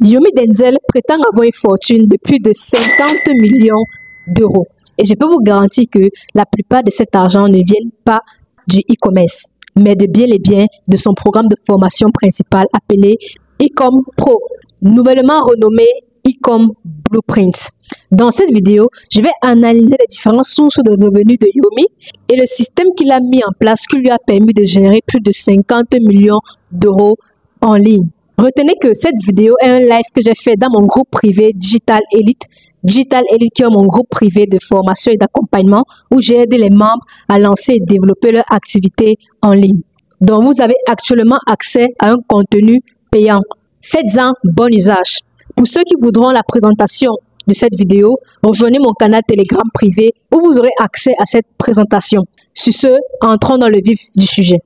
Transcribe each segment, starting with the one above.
Yomi Denzel prétend avoir une fortune de plus de 50 millions d'euros. Et je peux vous garantir que la plupart de cet argent ne viennent pas du e-commerce, mais de bien et bien de son programme de formation principal appelé Ecom Pro, nouvellement renommé Ecom Blueprint. Dans cette vidéo, je vais analyser les différentes sources de revenus de Yomi et le système qu'il a mis en place qui lui a permis de générer plus de 50 millions d'euros en ligne. Retenez que cette vidéo est un live que j'ai fait dans mon groupe privé Digital Elite. Digital Elite qui est mon groupe privé de formation et d'accompagnement où j'ai aidé les membres à lancer et développer leur activité en ligne. Donc vous avez actuellement accès à un contenu payant. Faites-en bon usage. Pour ceux qui voudront la présentation de cette vidéo, rejoignez mon canal Telegram privé où vous aurez accès à cette présentation. Sur ce, entrons dans le vif du sujet.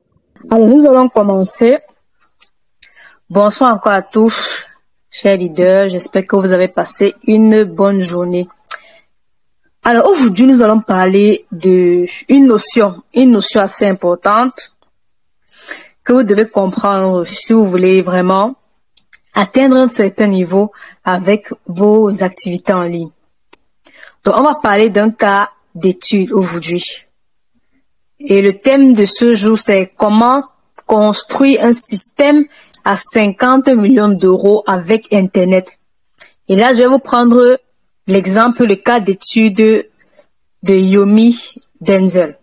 Alors nous allons commencer. Bonsoir encore à tous, chers leaders. J'espère que vous avez passé une bonne journée. Alors aujourd'hui, nous allons parler de une notion assez importante que vous devez comprendre si vous voulez vraiment atteindre un certain niveau avec vos activités en ligne. Donc, on va parler d'un cas d'étude aujourd'hui. Et le thème de ce jour, c'est comment construire un système à 50 millions d'euros avec Internet. Et là, je vais vous prendre l'exemple, le cas d'étude de Yomi Denzel.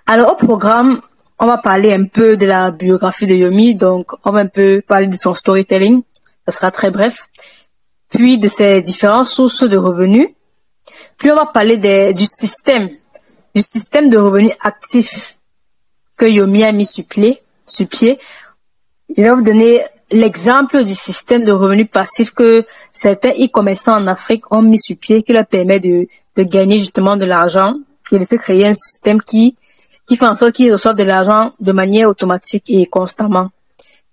Alors, au programme, on va parler un peu de la biographie de Yomi. Donc, on va un peu parler de son storytelling. Ça sera très bref. Puis, de ses différentes sources de revenus. Puis, on va parler du système de revenus actifs que Yomi a mis sur pied. Je vais vous donner l'exemple du système de revenus passifs que certains e-commerçants en Afrique ont mis sur pied, qui leur permet de gagner justement de l'argent et de se créer un système qui fait en sorte qu'ils reçoivent de l'argent de manière automatique et constamment.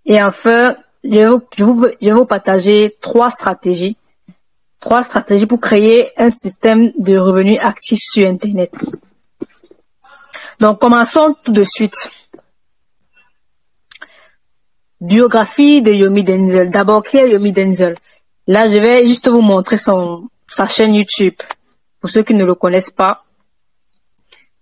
Et enfin, je vais vous partager trois stratégies pour créer un système de revenus actifs sur Internet. Donc, commençons tout de suite. Biographie de Yomi Denzel. D'abord, qui est Yomi Denzel? Là, je vais juste vous montrer sa chaîne YouTube. Pour ceux qui ne le connaissent pas,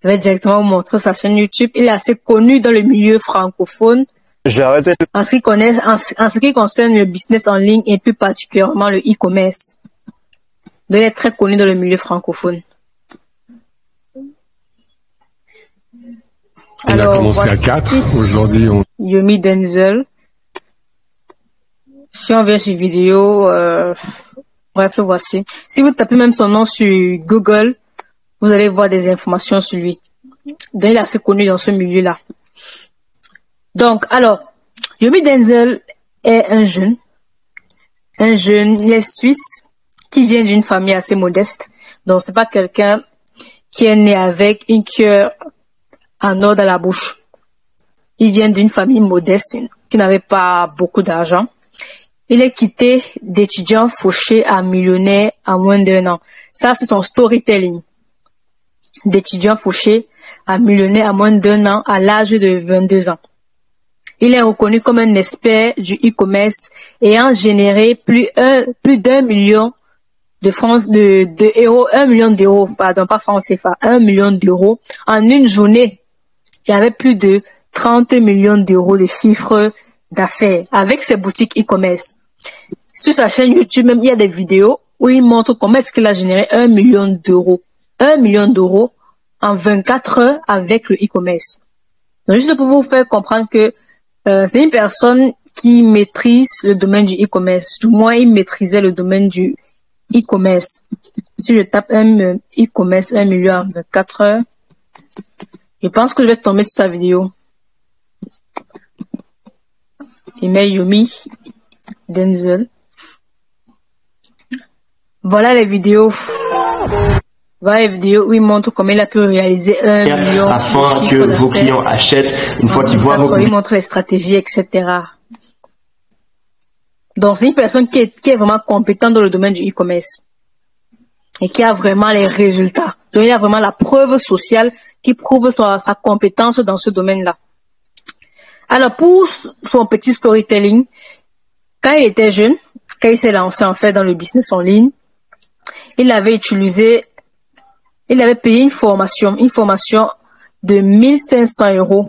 je vais directement vous montrer sa chaîne YouTube. Il est assez connu dans le milieu francophone. J'ai arrêté. En ce qui concerne le business en ligne et plus particulièrement le e-commerce. Il est très connu dans le milieu francophone. On a commencé à 4. Aujourd'hui, Yomi Denzel. Si on vient sur vidéo, bref, le voici. Si vous tapez même son nom sur Google, vous allez voir des informations sur lui. Donc, il est assez connu dans ce milieu-là. Donc, alors, Yomi Denzel est un jeune, il est suisse, qui vient d'une famille assez modeste. Donc, c'est pas quelqu'un qui est né avec une cuillère en or dans la bouche. Il vient d'une famille modeste qui n'avait pas beaucoup d'argent. Il est quitté d'étudiant fauché à millionnaire en moins d'1 an. Ça, c'est son storytelling. D'étudiant fauché à millionnaire en moins d'1 an à l'âge de 22 ans. Il est reconnu comme un expert du e-commerce ayant généré plus d'1 million d'euros, 1 million d'euros, pardon, pas francs CFA, 1 million d'euros en une journée. Il y avait plus de 30 millions d'euros de chiffre d'affaires avec ses boutiques e-commerce. Sur sa chaîne YouTube, même, il y a des vidéos où il montre comment est-ce qu'il a généré 1 million d'euros. 1 million d'euros en 24 heures avec le e-commerce. Donc, juste pour vous faire comprendre que c'est une personne qui maîtrise le domaine du e-commerce. Du moins, il maîtrisait le domaine du e-commerce. Si je tape un e-commerce 1 million en 24 heures, je pense que je vais tomber sur sa vidéo. Il met Yomi Denzel. Voilà les vidéos. Voilà les vidéos où il montre comment il a pu réaliser 1 million afin que vos clients achètent une fois qu'ils voient vos produits. Il montre les stratégies, etc. Donc c'est une personne qui est vraiment compétente dans le domaine du e-commerce et qui a vraiment les résultats. Donc il y a vraiment la preuve sociale qui prouve sa compétence dans ce domaine-là. Alors pour son petit storytelling, quand il était jeune, quand il s'est lancé en fait dans le business en ligne, il avait payé une formation de 1500 €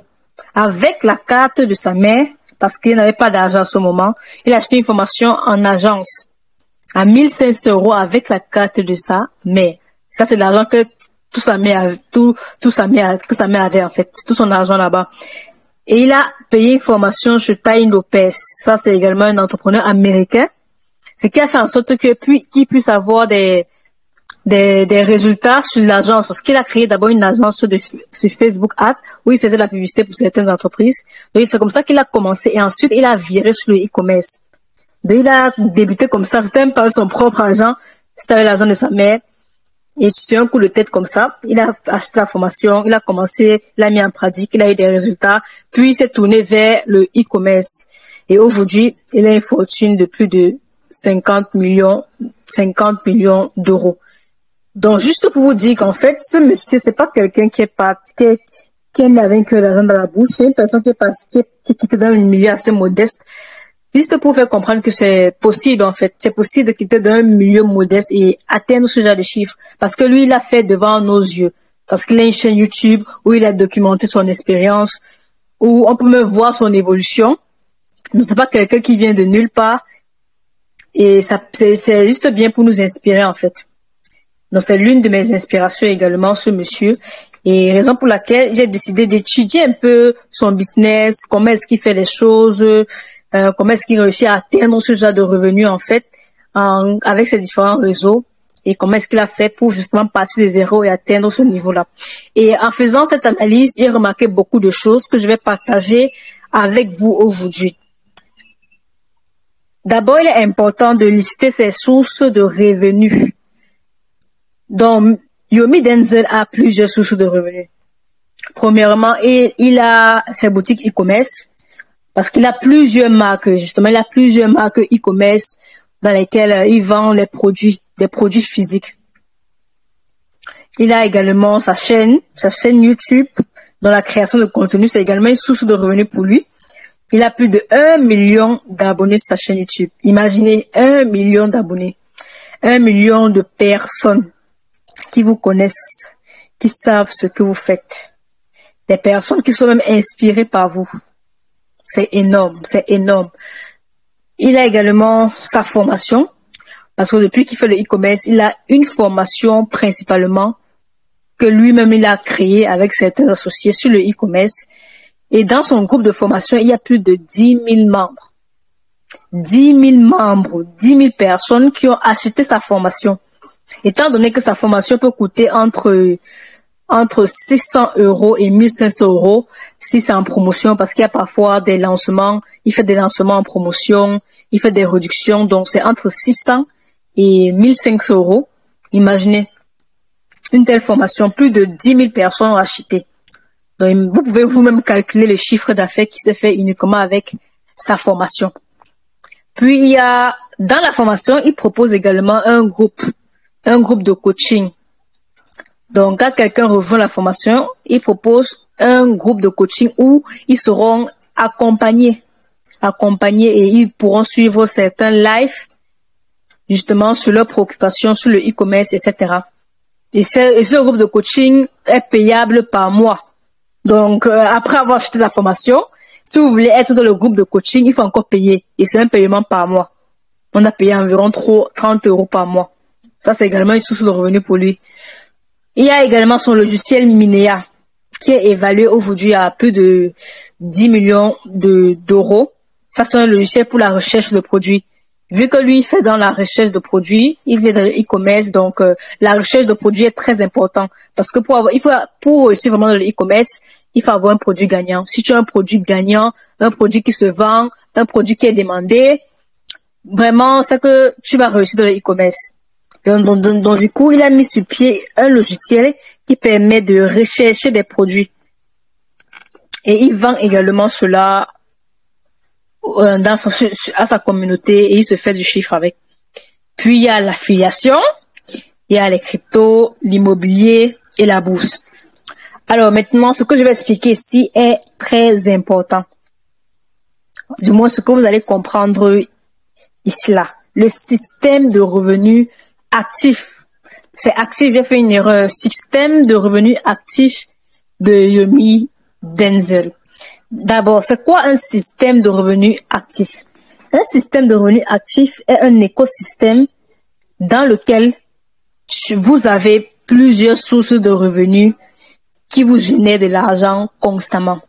avec la carte de sa mère parce qu'il n'avait pas d'argent à ce moment. Il a acheté une formation en agence à 1500 € avec la carte de sa mère. Ça, c'est l'argent que sa mère avait en fait, tout son argent là-bas. Et il a payé une formation chez Tai Lopez. Ça, c'est également un entrepreneur américain. Ce qui a fait en sorte qu'il puisse avoir des résultats sur l'agence, parce qu'il a créé d'abord une agence sur Facebook Ads où il faisait la publicité pour certaines entreprises. Donc c'est comme ça qu'il a commencé et ensuite il a viré sur le e-commerce. Donc il a débuté comme ça, c'était même pas son propre argent, c'était avec l'argent de sa mère. Et sur un coup de tête comme ça, il a acheté la formation, il a commencé, il a mis en pratique, il a eu des résultats, puis il s'est tourné vers le e-commerce. Et aujourd'hui, il a une fortune de plus de 50 millions d'euros. Donc, juste pour vous dire qu'en fait, ce monsieur, c'est pas quelqu'un qui n'avait que l'argent dans la bouche, c'est une personne qui était dans un milieu assez modeste. Juste pour faire comprendre que c'est possible, en fait. C'est possible de quitter d'un milieu modeste et atteindre ce genre de chiffres. Parce que lui, il l'a fait devant nos yeux. Parce qu'il a une chaîne YouTube où il a documenté son expérience, où on peut même voir son évolution. Donc, c'est pas quelqu'un qui vient de nulle part. Et ça, c'est juste bien pour nous inspirer, en fait. Donc, c'est l'une de mes inspirations également, ce monsieur. Et raison pour laquelle j'ai décidé d'étudier un peu son business, comment est-ce qu'il fait les choses, comment est-ce qu'il réussit à atteindre ce genre de revenus, en fait, avec ses différents réseaux. Et comment est-ce qu'il a fait pour justement partir de zéro et atteindre ce niveau-là. Et en faisant cette analyse, j'ai remarqué beaucoup de choses que je vais partager avec vous aujourd'hui. D'abord, il est important de lister ses sources de revenus. Donc, Yomi Denzel a plusieurs sources de revenus. Premièrement, il a ses boutiques e-commerce parce qu'il a plusieurs marques, justement, il a plusieurs marques e-commerce dans lesquelles il vend des produits physiques. Il a également sa chaîne YouTube dans la création de contenu, c'est également une source de revenus pour lui. Il a plus de 1 million d'abonnés sur sa chaîne YouTube. Imaginez 1 million d'abonnés. 1 million de personnes qui vous connaissent, qui savent ce que vous faites. Des personnes qui sont même inspirées par vous. C'est énorme, c'est énorme. Il a également sa formation, parce que depuis qu'il fait le e-commerce, il a une formation principalement que lui-même il a créée avec certains associés sur le e-commerce. Et dans son groupe de formation, il y a plus de 10 000 membres. 10 000 membres, 10 000 personnes qui ont acheté sa formation. Étant donné que sa formation peut coûter entre 600 € et 1500 € si c'est en promotion, parce qu'il y a parfois des lancements, il fait des lancements en promotion, il fait des réductions, donc c'est entre 600 et 1500 €. Imaginez une telle formation, plus de 10 000 personnes ont acheté. Donc, vous pouvez vous-même calculer le chiffre d'affaires qui s'est fait uniquement avec sa formation. Puis, il y a, dans la formation, il propose également un groupe de coaching. Donc, quand quelqu'un rejoint la formation, il propose un groupe de coaching où ils seront accompagnés et ils pourront suivre certains lives, justement, sur leurs préoccupations, sur le e-commerce, etc. Et ce groupe de coaching est payable par mois. Donc, après avoir acheté la formation, si vous voulez être dans le groupe de coaching, il faut encore payer. Et c'est un paiement par mois. On a payé environ 30 € par mois. Ça, c'est également une source de revenus pour lui. Il y a également son logiciel Minea, qui est évalué aujourd'hui à plus de 10 millions d'euros. Ça, c'est un logiciel pour la recherche de produits. Vu que lui, il fait dans la recherche de produits, il est dans le e-commerce, donc la recherche de produits est très important. Parce que pour réussir vraiment dans le e-commerce, il faut avoir un produit gagnant. Si tu as un produit gagnant, un produit qui se vend, un produit qui est demandé, vraiment, c'est que tu vas réussir dans le e-commerce. Donc, du coup, il a mis sur pied un logiciel qui permet de rechercher des produits. Et il vend également cela à sa communauté et il se fait du chiffre avec. Puis il y a l'affiliation, il y a les cryptos, l'immobilier et la bourse. Alors maintenant, ce que je vais expliquer ici est très important. Du moins, ce que vous allez comprendre ici là. le système de revenus actif. C'est actif, j'ai fait une erreur. Système de revenus actif de Yomi Denzel. D'abord, c'est quoi un système de revenus actif? Un système de revenus actif est un écosystème dans lequel vous avez plusieurs sources de revenus qui vous génèrent de l'argent constamment.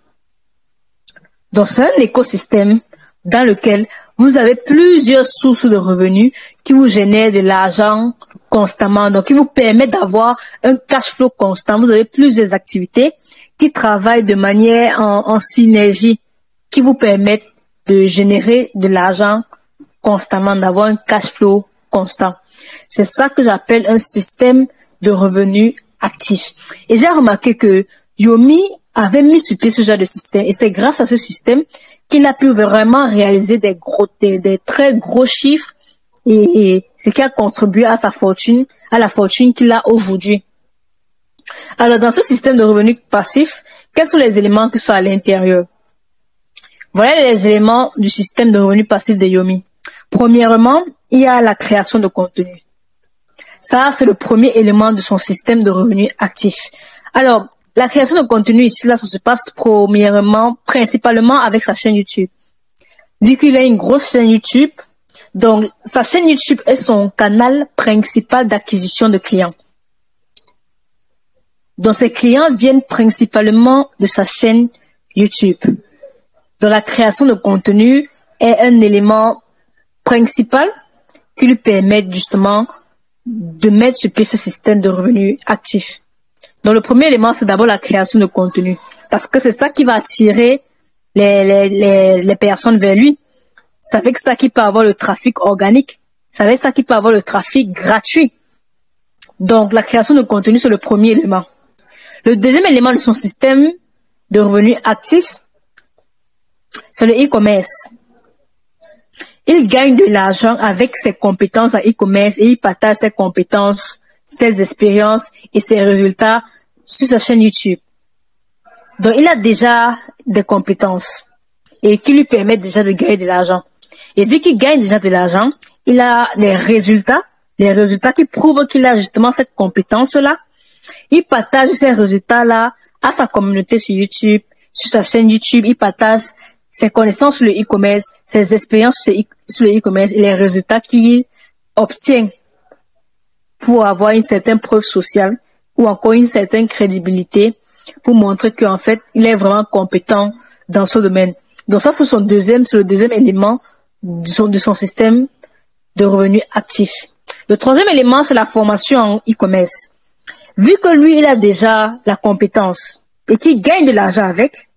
Donc, c'est un écosystème dans lequel vous avez plusieurs sources de revenus qui vous génèrent de l'argent constamment, donc qui vous permettent d'avoir un cash flow constant. Vous avez plusieurs activités qui travaillent de manière en synergie, qui vous permettent de générer de l'argent constamment, d'avoir un cash flow constant. C'est ça que j'appelle un système de revenus actif. Et j'ai remarqué que Yomi avait mis sur pied ce genre de système, et c'est grâce à ce système qu'il a pu vraiment réaliser des très gros chiffres, et ce qui a contribué à sa fortune, à la fortune qu'il a aujourd'hui. Alors, dans ce système de revenus passifs, quels sont les éléments qui sont à l'intérieur? Voilà les éléments du système de revenus passifs de Yomi. Premièrement, il y a la création de contenu. Ça, c'est le premier élément de son système de revenus actifs. Alors, la création de contenu ici, là, ça se passe principalement avec sa chaîne YouTube. Vu qu'il a une grosse chaîne YouTube, donc sa chaîne YouTube est son canal principal d'acquisition de clients. Donc ces clients viennent principalement de sa chaîne YouTube. Donc la création de contenu est un élément principal qui lui permet justement de mettre sur pied ce système de revenus actifs. Donc le premier élément, c'est d'abord la création de contenu, parce que c'est ça qui va attirer les personnes vers lui. C'est avec ça qu'il peut avoir le trafic organique. C'est avec ça qu'il peut avoir le trafic gratuit. Donc la création de contenu, c'est le premier élément. Le deuxième élément de son système de revenus actifs, c'est le e-commerce. Il gagne de l'argent avec ses compétences en e-commerce et il partage ses compétences, ses expériences et ses résultats sur sa chaîne YouTube. Donc, il a déjà des compétences et qui lui permettent déjà de gagner de l'argent. Et vu qu'il gagne déjà de l'argent, il a les résultats qui prouvent qu'il a justement cette compétence-là. Il partage ces résultats-là à sa communauté sur YouTube, sur sa chaîne YouTube. Il partage ses connaissances sur le e-commerce, ses expériences sur le e-commerce et les résultats qu'il obtient pour avoir une certaine preuve sociale ou encore une certaine crédibilité pour montrer qu'en fait, il est vraiment compétent dans ce domaine. Donc ça, c'est le deuxième élément de son système de revenus actifs. Le troisième élément, c'est la formation en e-commerce. Vu que lui, il a déjà la compétence et qu'il gagne de l'argent avec,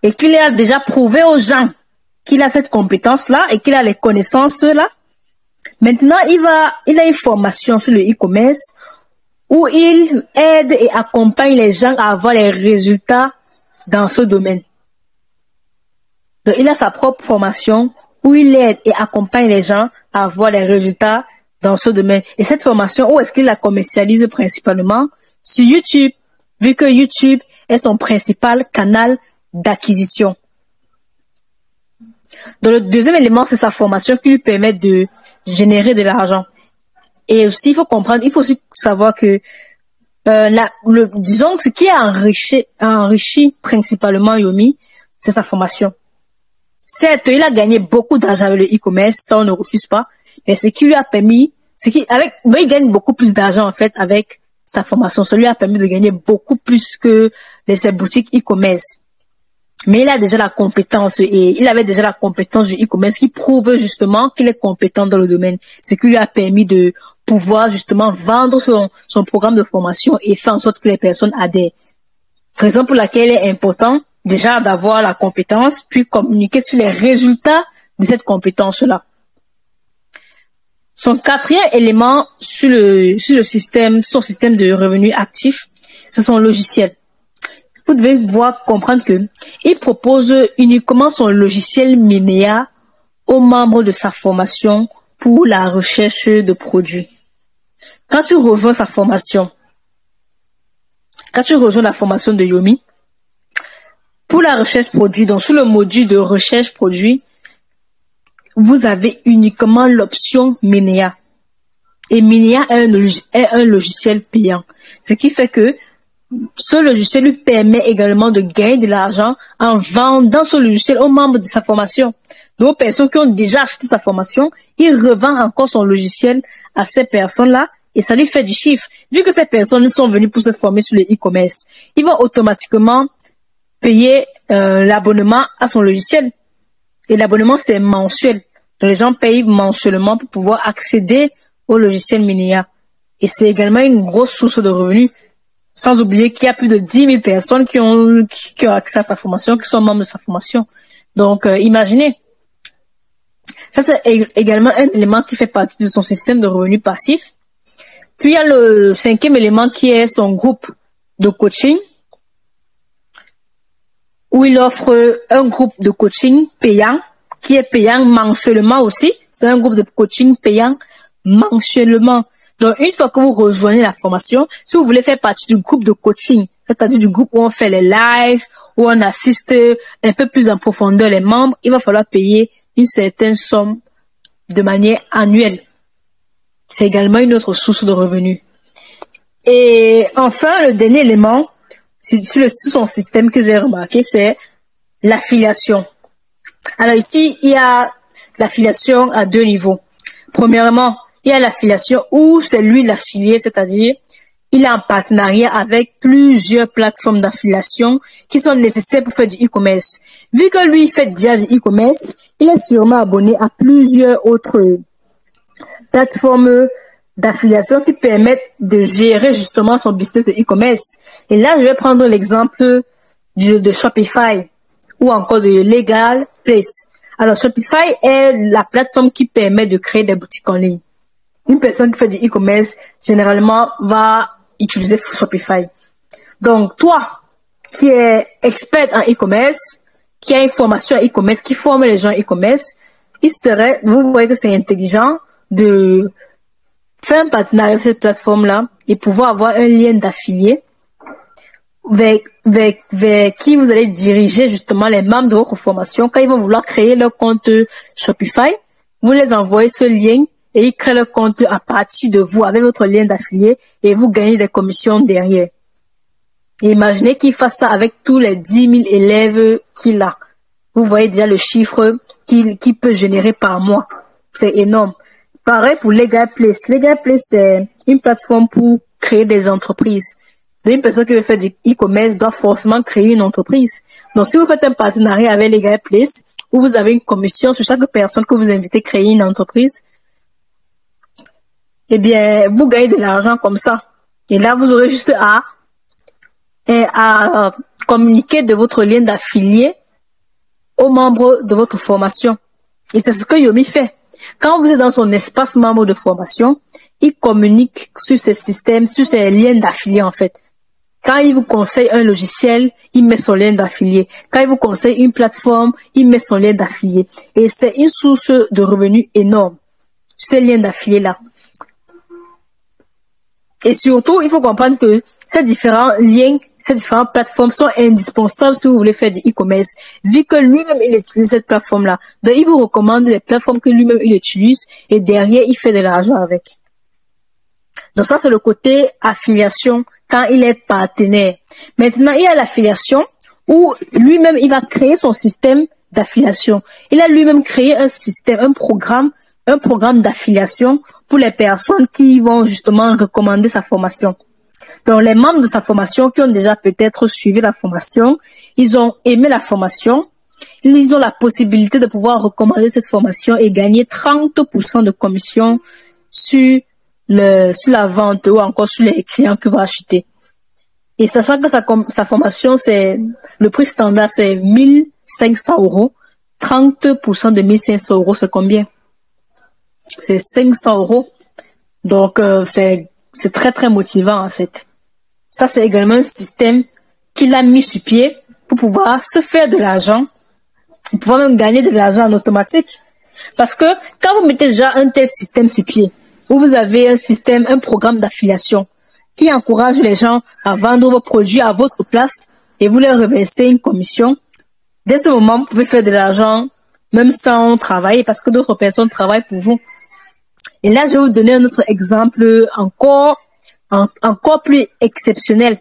et qu'il a déjà prouvé aux gens qu'il a cette compétence-là et qu'il a les connaissances-là, maintenant, il a une formation sur le e-commerce où il aide et accompagne les gens à avoir les résultats dans ce domaine. Donc, il a sa propre formation où il aide et accompagne les gens à avoir les résultats dans ce domaine. Et cette formation, où est-ce qu'il la commercialise principalement? Sur YouTube, vu que YouTube est son principal canal d'acquisition. Donc, le deuxième élément, c'est sa formation qui lui permet de générer de l'argent. Et aussi, il faut aussi savoir que, disons que ce qui a enrichi principalement Yomi, c'est sa formation. Certes, il a gagné beaucoup d'argent avec le e-commerce, ça on ne refuse pas, mais ce qui lui a permis, il gagne beaucoup plus d'argent en fait avec sa formation. Ça lui a permis de gagner beaucoup plus que ses boutiques e-commerce. Mais il a déjà la compétence et il avait déjà la compétence du e-commerce qui prouve justement qu'il est compétent dans le domaine. Ce qui lui a permis de pouvoir justement vendre son programme de formation et faire en sorte que les personnes adhèrent. Raison pour laquelle il est important déjà d'avoir la compétence puis communiquer sur les résultats de cette compétence-là. Son quatrième élément sur son système de revenus actifs, c'est son logiciel. Vous devez comprendre que il propose uniquement son logiciel Minea aux membres de sa formation pour la recherche de produits. Quand tu rejoins la formation de Yomi, pour la recherche produit, donc sur le module de recherche produit, vous avez uniquement l'option Minea. Et Minea est un logiciel payant. Ce qui fait que ce logiciel lui permet également de gagner de l'argent en vendant ce logiciel aux membres de sa formation. Donc, aux personnes qui ont déjà acheté sa formation, il revend encore son logiciel à ces personnes-là et ça lui fait du chiffre. Vu que ces personnes sont venues pour se former sur le e-commerce, ils vont automatiquement payer l'abonnement à son logiciel. Et l'abonnement, c'est mensuel. Donc, les gens payent mensuellement pour pouvoir accéder au logiciel Minea. Et c'est également une grosse source de revenus. Sans oublier qu'il y a plus de 10 000 personnes qui ont accès à sa formation, qui sont membres de sa formation. Donc, imaginez. Ça, c'est également un élément qui fait partie de son système de revenus passifs. Puis, il y a le 5e élément qui est son groupe de coaching, où il offre un groupe de coaching payant, qui est payant mensuellement aussi. C'est un groupe de coaching payant mensuellement. Donc, une fois que vous rejoignez la formation, si vous voulez faire partie du groupe de coaching, c'est-à-dire du groupe où on fait les lives, où on assiste un peu plus en profondeur les membres, il va falloir payer une certaine somme de manière annuelle. C'est également une autre source de revenus. Et enfin, le dernier élément, sur son système que j'ai remarqué, c'est l'affiliation. Alors ici, il y a l'affiliation à 2 niveaux. Premièrement, il y a l'affiliation où c'est lui l'affilié, c'est-à-dire il est en partenariat avec plusieurs plateformes d'affiliation qui sont nécessaires pour faire du e-commerce. Vu que lui, il fait déjà du e-commerce, il est sûrement abonné à plusieurs autres plateformes d'affiliation qui permettent de gérer justement son business de e-commerce. Et là, je vais prendre l'exemple de Shopify ou encore de Legal Place. Alors, Shopify est la plateforme qui permet de créer des boutiques en ligne. Une personne qui fait du e-commerce, généralement, va utiliser Shopify. Donc, toi, qui es expert en e-commerce, qui a une formation en e-commerce, qui forme les gens en e-commerce, vous voyez que c'est intelligent de faire un partenariat avec cette plateforme-là et pouvoir avoir un lien d'affilié vers qui vous allez diriger justement les membres de votre formation. Quand ils vont vouloir créer leur compte Shopify, vous les envoyez ce lien et ils créent leur compte à partir de vous avec votre lien d'affilié et vous gagnez des commissions derrière. Et imaginez qu'il fasse ça avec tous les 10 000 élèves qu'il a. Vous voyez déjà le chiffre qu'il peut générer par mois. C'est énorme. Pareil pour Legal Place. Legal Place, c'est une plateforme pour créer des entreprises. Donc, une personne qui veut faire du e-commerce doit forcément créer une entreprise. Donc, si vous faites un partenariat avec Legal Place, où vous avez une commission sur chaque personne que vous invitez à créer une entreprise, eh bien, vous gagnez de l'argent comme ça. Et là, vous aurez juste à communiquer de votre lien d'affilié aux membres de votre formation. Et c'est ce que Yomi fait. Quand vous êtes dans son espace membre de formation, il communique sur ces systèmes, sur ces liens d'affiliés en fait. Quand il vous conseille un logiciel, il met son lien d'affilié. Quand il vous conseille une plateforme, il met son lien d'affilié. Et c'est une source de revenus énorme, ces liens d'affiliés-là. Et surtout, il faut comprendre que ces différents liens, ces différentes plateformes sont indispensables si vous voulez faire du e-commerce, vu que lui-même, il utilise cette plateforme-là. Donc, il vous recommande les plateformes que lui-même, il utilise et derrière, il fait de l'argent avec. Donc, ça, c'est le côté affiliation quand il est partenaire. Maintenant, il y a l'affiliation où lui-même, il va créer son système d'affiliation. Il a lui-même créé un système, un programme d'affiliation pour les personnes qui vont justement recommander sa formation. Donc, les membres de sa formation qui ont déjà peut-être suivi la formation, ils ont aimé la formation, ils ont la possibilité de pouvoir recommander cette formation et gagner 30% de commission sur la vente ou encore sur les clients qui vont acheter. Et sachant que sa formation, le prix standard, c'est 1500 €. 30% de 1500 €, c'est combien? C'est 500 €. Donc, c'est très, très motivant, en fait. Ça, c'est également un système qu'il a mis sur pied pour pouvoir se faire de l'argent, pour pouvoir même gagner de l'argent en automatique. Parce que quand vous mettez déjà un tel système sur pied, où vous avez un programme d'affiliation qui encourage les gens à vendre vos produits à votre place et vous leur reversez une commission, dès ce moment, vous pouvez faire de l'argent même sans travailler, parce que d'autres personnes travaillent pour vous. Et là, je vais vous donner un autre exemple encore plus exceptionnel.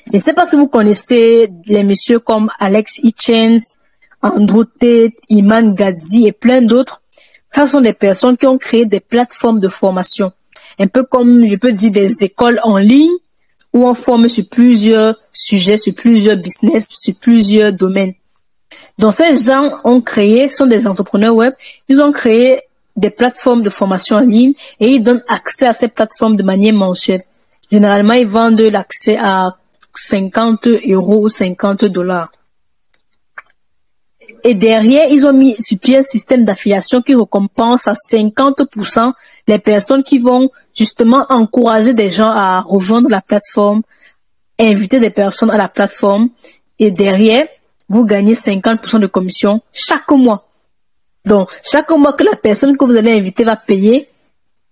Je ne sais pas si vous connaissez les messieurs comme Alex Hitchens, Andrew Tate, Iman Gadzhi et plein d'autres. Ça sont des personnes qui ont créé des plateformes de formation. Un peu comme, je peux dire, des écoles en ligne où on forme sur plusieurs sujets, sur plusieurs business, sur plusieurs domaines. Donc, ces gens sont des entrepreneurs web. Ils ont créé des plateformes de formation en ligne et ils donnent accès à ces plateformes de manière mensuelle. Généralement, ils vendent l'accès à 50 € ou 50 $. Et derrière, ils ont mis sur pied un système d'affiliation qui récompense à 50% les personnes qui vont justement encourager des gens à rejoindre la plateforme, inviter des personnes à la plateforme. Et derrière, vous gagnez 50% de commission chaque mois. Donc, chaque mois que la personne que vous allez inviter va payer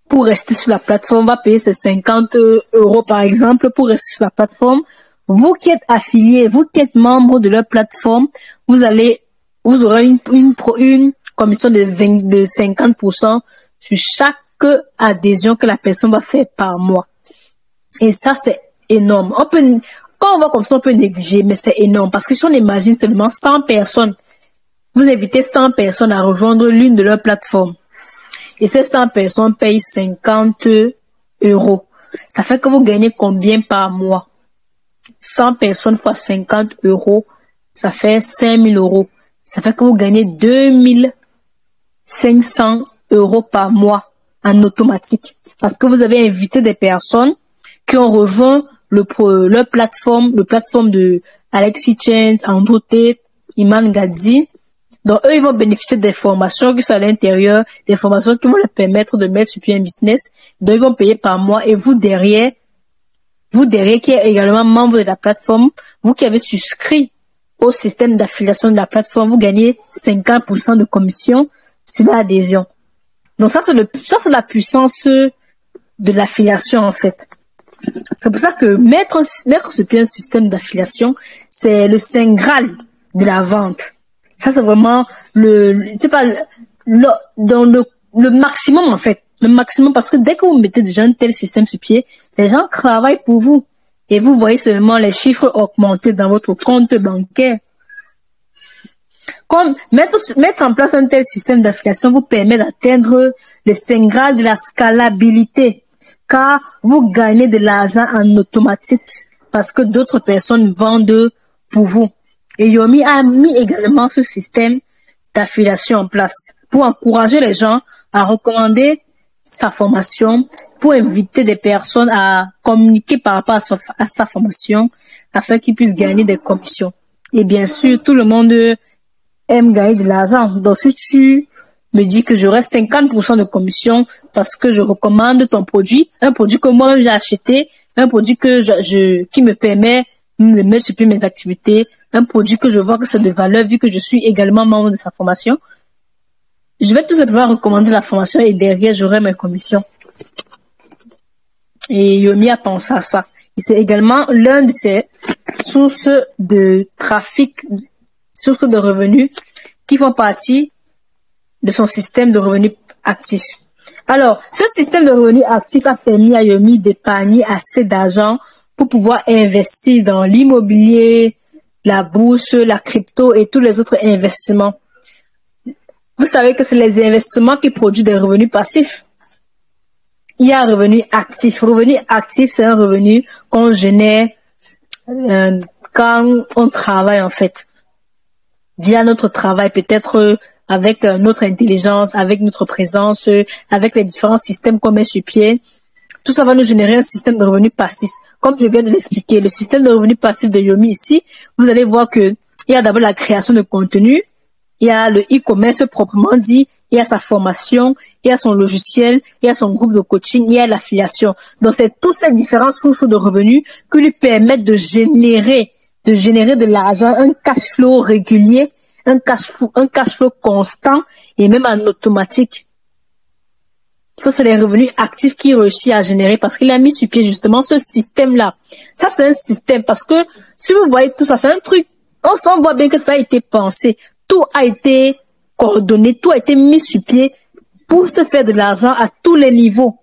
pour rester sur la plateforme, va payer ses 50 € par exemple pour rester sur la plateforme. Vous qui êtes affilié, vous qui êtes membre de leur plateforme, vous aurez une commission de 50% sur chaque adhésion que la personne va faire par mois. Et ça, c'est énorme. Quand on voit comme ça, on peut négliger, mais c'est énorme. Parce que si on imagine seulement 100 personnes, vous invitez 100 personnes à rejoindre l'une de leurs plateformes. Et ces 100 personnes payent 50 €. Ça fait que vous gagnez combien par mois? 100 personnes fois 50 €, ça fait 5 000 €. Ça fait que vous gagnez 2 500 € par mois en automatique. Parce que vous avez invité des personnes qui ont rejoint leur plateforme, le plateforme de Alex Hitchens, Andrew Tate, Iman Gadzhi. Donc, eux, ils vont bénéficier des formations qui sont à l'intérieur, des formations qui vont leur permettre de mettre sur pied un business. Donc, ils vont payer par mois. Et vous derrière, qui êtes également membre de la plateforme, vous qui avez souscrit au système d'affiliation de la plateforme, vous gagnez 50% de commission sur l'adhésion. Donc, ça, c'est la puissance de l'affiliation, en fait. C'est pour ça que mettre sur pied un système d'affiliation, c'est le saint graal de la vente. Ça, c'est vraiment le maximum, en fait. Le maximum, parce que dès que vous mettez déjà un tel système sur pied, les gens travaillent pour vous. Et vous voyez seulement les chiffres augmenter dans votre compte bancaire. Comme mettre en place un tel système d'affiliation vous permet d'atteindre le saint graal de la scalabilité. Car vous gagnez de l'argent en automatique. Parce que d'autres personnes vendent pour vous. Et Yomi a mis également ce système d'affiliation en place pour encourager les gens à recommander sa formation, pour inviter des personnes à communiquer par rapport à sa formation afin qu'ils puissent gagner des commissions. Et bien sûr, tout le monde aime gagner de l'argent. Donc, si tu me dis que j'aurai 50% de commission parce que je recommande ton produit, un produit que moi-même j'ai acheté, un produit qui me permet de mettre sur pied mes activités, un produit que je vois que c'est de valeur vu que je suis également membre de sa formation, je vais tout simplement recommander la formation et derrière j'aurai mes commissions. Et Yomi a pensé à ça. Et c'est également l'un de ses sources de trafic, sources de revenus qui font partie de son système de revenus actifs. Alors, ce système de revenus actifs a permis à Yomi d'épargner assez d'argent pour pouvoir investir dans l'immobilier, la bourse, la crypto et tous les autres investissements. Vous savez que c'est les investissements qui produisent des revenus passifs. Il y a un revenu actif. Revenu actif, c'est un revenu qu'on génère quand on travaille en fait. Via notre travail, peut-être avec notre intelligence, avec notre présence, avec les différents systèmes qu'on met sur pied. Tout ça va nous générer un système de revenus passif. Comme je viens de l'expliquer, le système de revenus passif de Yomi ici, vous allez voir que il y a d'abord la création de contenu, il y a le e-commerce proprement dit, il y a sa formation, il y a son logiciel, il y a son groupe de coaching, il y a l'affiliation. Donc c'est toutes ces différentes sources de revenus qui lui permettent de générer de l'argent, un cash flow régulier, un cash flow constant et même en automatique. Ça, c'est les revenus actifs qu'il réussit à générer parce qu'il a mis sur pied justement ce système-là. Ça, c'est un système parce que si vous voyez tout ça, c'est un truc, on voit bien que ça a été pensé. Tout a été coordonné, tout a été mis sur pied pour se faire de l'argent à tous les niveaux.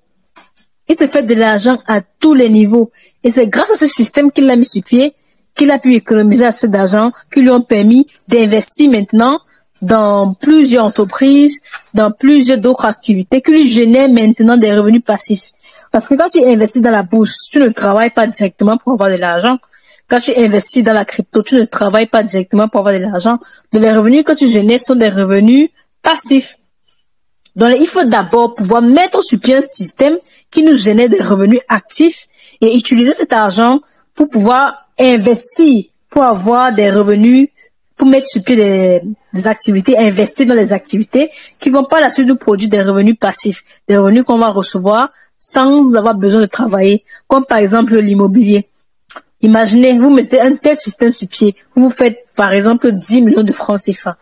Il se fait de l'argent à tous les niveaux. Et c'est grâce à ce système qu'il a mis sur pied qu'il a pu économiser assez d'argent, qui lui ont permis d'investir maintenant dans plusieurs entreprises, dans plusieurs d'autres activités, qui lui génèrent maintenant des revenus passifs. Parce que quand tu investis dans la bourse, tu ne travailles pas directement pour avoir de l'argent. Quand tu investis dans la crypto, tu ne travailles pas directement pour avoir de l'argent. Mais les revenus que tu génères sont des revenus passifs. Donc, il faut d'abord pouvoir mettre sur pied un système qui nous génère des revenus actifs et utiliser cet argent pour pouvoir investir, pour avoir des revenus, pour mettre sur pied des activités, investir dans les activités qui vont par la suite nous produire des revenus passifs, des revenus qu'on va recevoir sans avoir besoin de travailler, comme par exemple l'immobilier. Imaginez, vous mettez un tel système sur pied, vous faites par exemple 10 millions de francs CFA,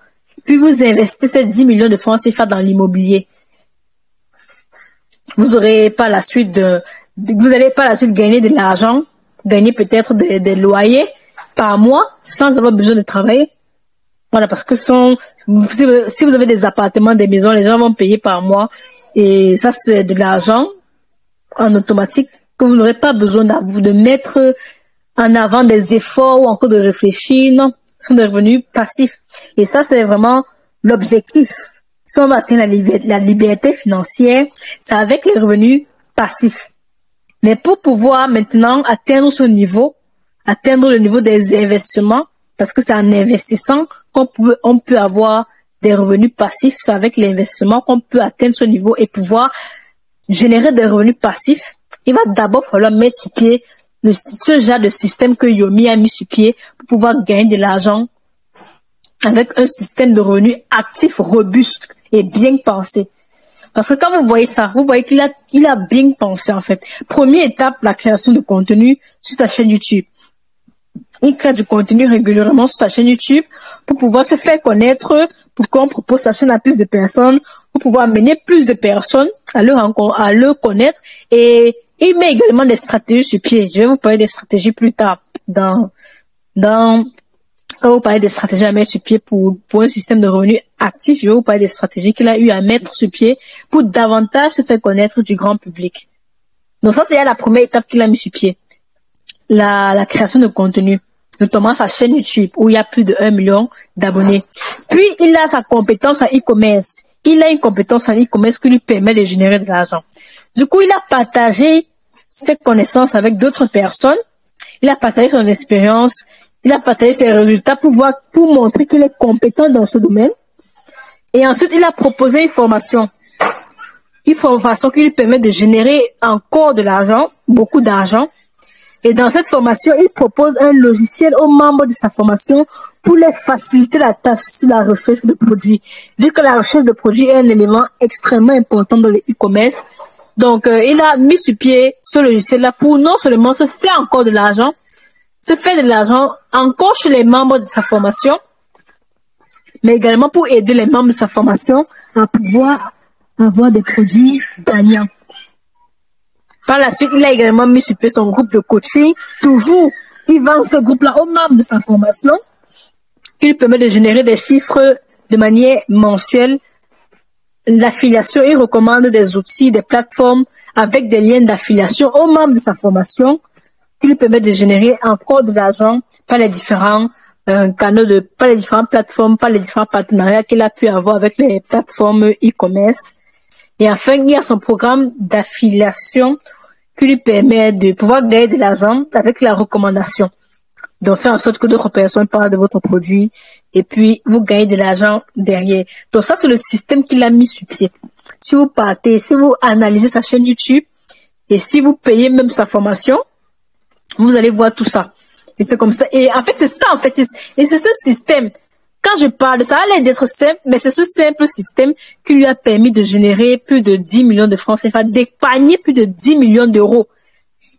puis vous investissez ces 10 millions de francs CFA dans l'immobilier. Vous aurez par la suite vous allez par la suite gagner de l'argent, gagner peut-être des loyers par mois sans avoir besoin de travailler. Voilà, parce que si vous avez des appartements, des maisons, les gens vont payer par mois et ça c'est de l'argent en automatique que vous n'aurez pas besoin de mettre en avant des efforts ou encore de réfléchir. Non, ce sont des revenus passifs. Et ça c'est vraiment l'objectif. Si on va atteindre la liberté financière, c'est avec les revenus passifs. Mais pour pouvoir maintenant atteindre ce niveau, atteindre le niveau des investissements, parce que c'est en investissant qu'on peut avoir des revenus passifs, c'est avec l'investissement qu'on peut atteindre ce niveau et pouvoir générer des revenus passifs. Il va d'abord falloir mettre sur pied ce genre de système que Yomi a mis sur pied pour pouvoir gagner de l'argent avec un système de revenus actifs robuste et bien pensé. Parce que quand vous voyez ça, vous voyez qu'il a bien pensé en fait. Première étape, la création de contenu sur sa chaîne YouTube. Il crée du contenu régulièrement sur sa chaîne YouTube pour pouvoir se faire connaître, pour qu'on propose sa chaîne à plus de personnes, pour pouvoir amener plus de personnes à le connaître. Et il met également des stratégies sur pied. Je vais vous parler des stratégies plus tard quand vous parlez des stratégies à mettre sur pied pour un système de revenus actif, je vais vous parler des stratégies qu'il a eu à mettre sur pied pour davantage se faire connaître du grand public. Donc ça, c'est la première étape qu'il a mis sur pied. La création de contenu, notamment sa chaîne YouTube où il y a plus de 1 million d'abonnés. Puis, il a sa compétence en e-commerce. Il a une compétence en e-commerce qui lui permet de générer de l'argent. Du coup, il a partagé ses connaissances avec d'autres personnes. Il a partagé son expérience. Il a partagé ses résultats pour montrer qu'il est compétent dans ce domaine. Et ensuite, il a proposé une formation. Une formation qui lui permet de générer encore de l'argent, beaucoup d'argent. Et dans cette formation, il propose un logiciel aux membres de sa formation pour les faciliter la tâche sur la recherche de produits. Vu que la recherche de produits est un élément extrêmement important dans le e-commerce. Donc, il a mis sur pied ce logiciel-là pour non seulement se faire encore de l'argent, se faire de l'argent encore chez les membres de sa formation, mais également pour aider les membres de sa formation à pouvoir avoir des produits gagnants. Par la suite, il a également mis sur pied son groupe de coaching. Toujours, il vend ce groupe-là aux membres de sa formation, qui lui permet de générer des chiffres de manière mensuelle. L'affiliation, il recommande des outils, des plateformes avec des liens d'affiliation aux membres de sa formation, qui lui permet de générer encore de l'argent par les différents canaux par les différentes plateformes, par les différents partenariats qu'il a pu avoir avec les plateformes e-commerce. Et enfin, il y a son programme d'affiliation qui lui permet de pouvoir gagner de l'argent avec la recommandation. Donc, faire en sorte que d'autres personnes parlent de votre produit et puis vous gagnez de l'argent derrière. Donc, ça, c'est le système qu'il a mis sur pied. Si vous analysez sa chaîne YouTube et si vous payez même sa formation, vous allez voir tout ça. Et c'est comme ça. Et en fait, c'est ça, en fait. Et c'est ce système. Quand je parle de ça, ça a l'air d'être simple, mais c'est ce simple système qui lui a permis de générer plus de 10 millions de francs CFA, d'épargner plus de 10 millions d'euros.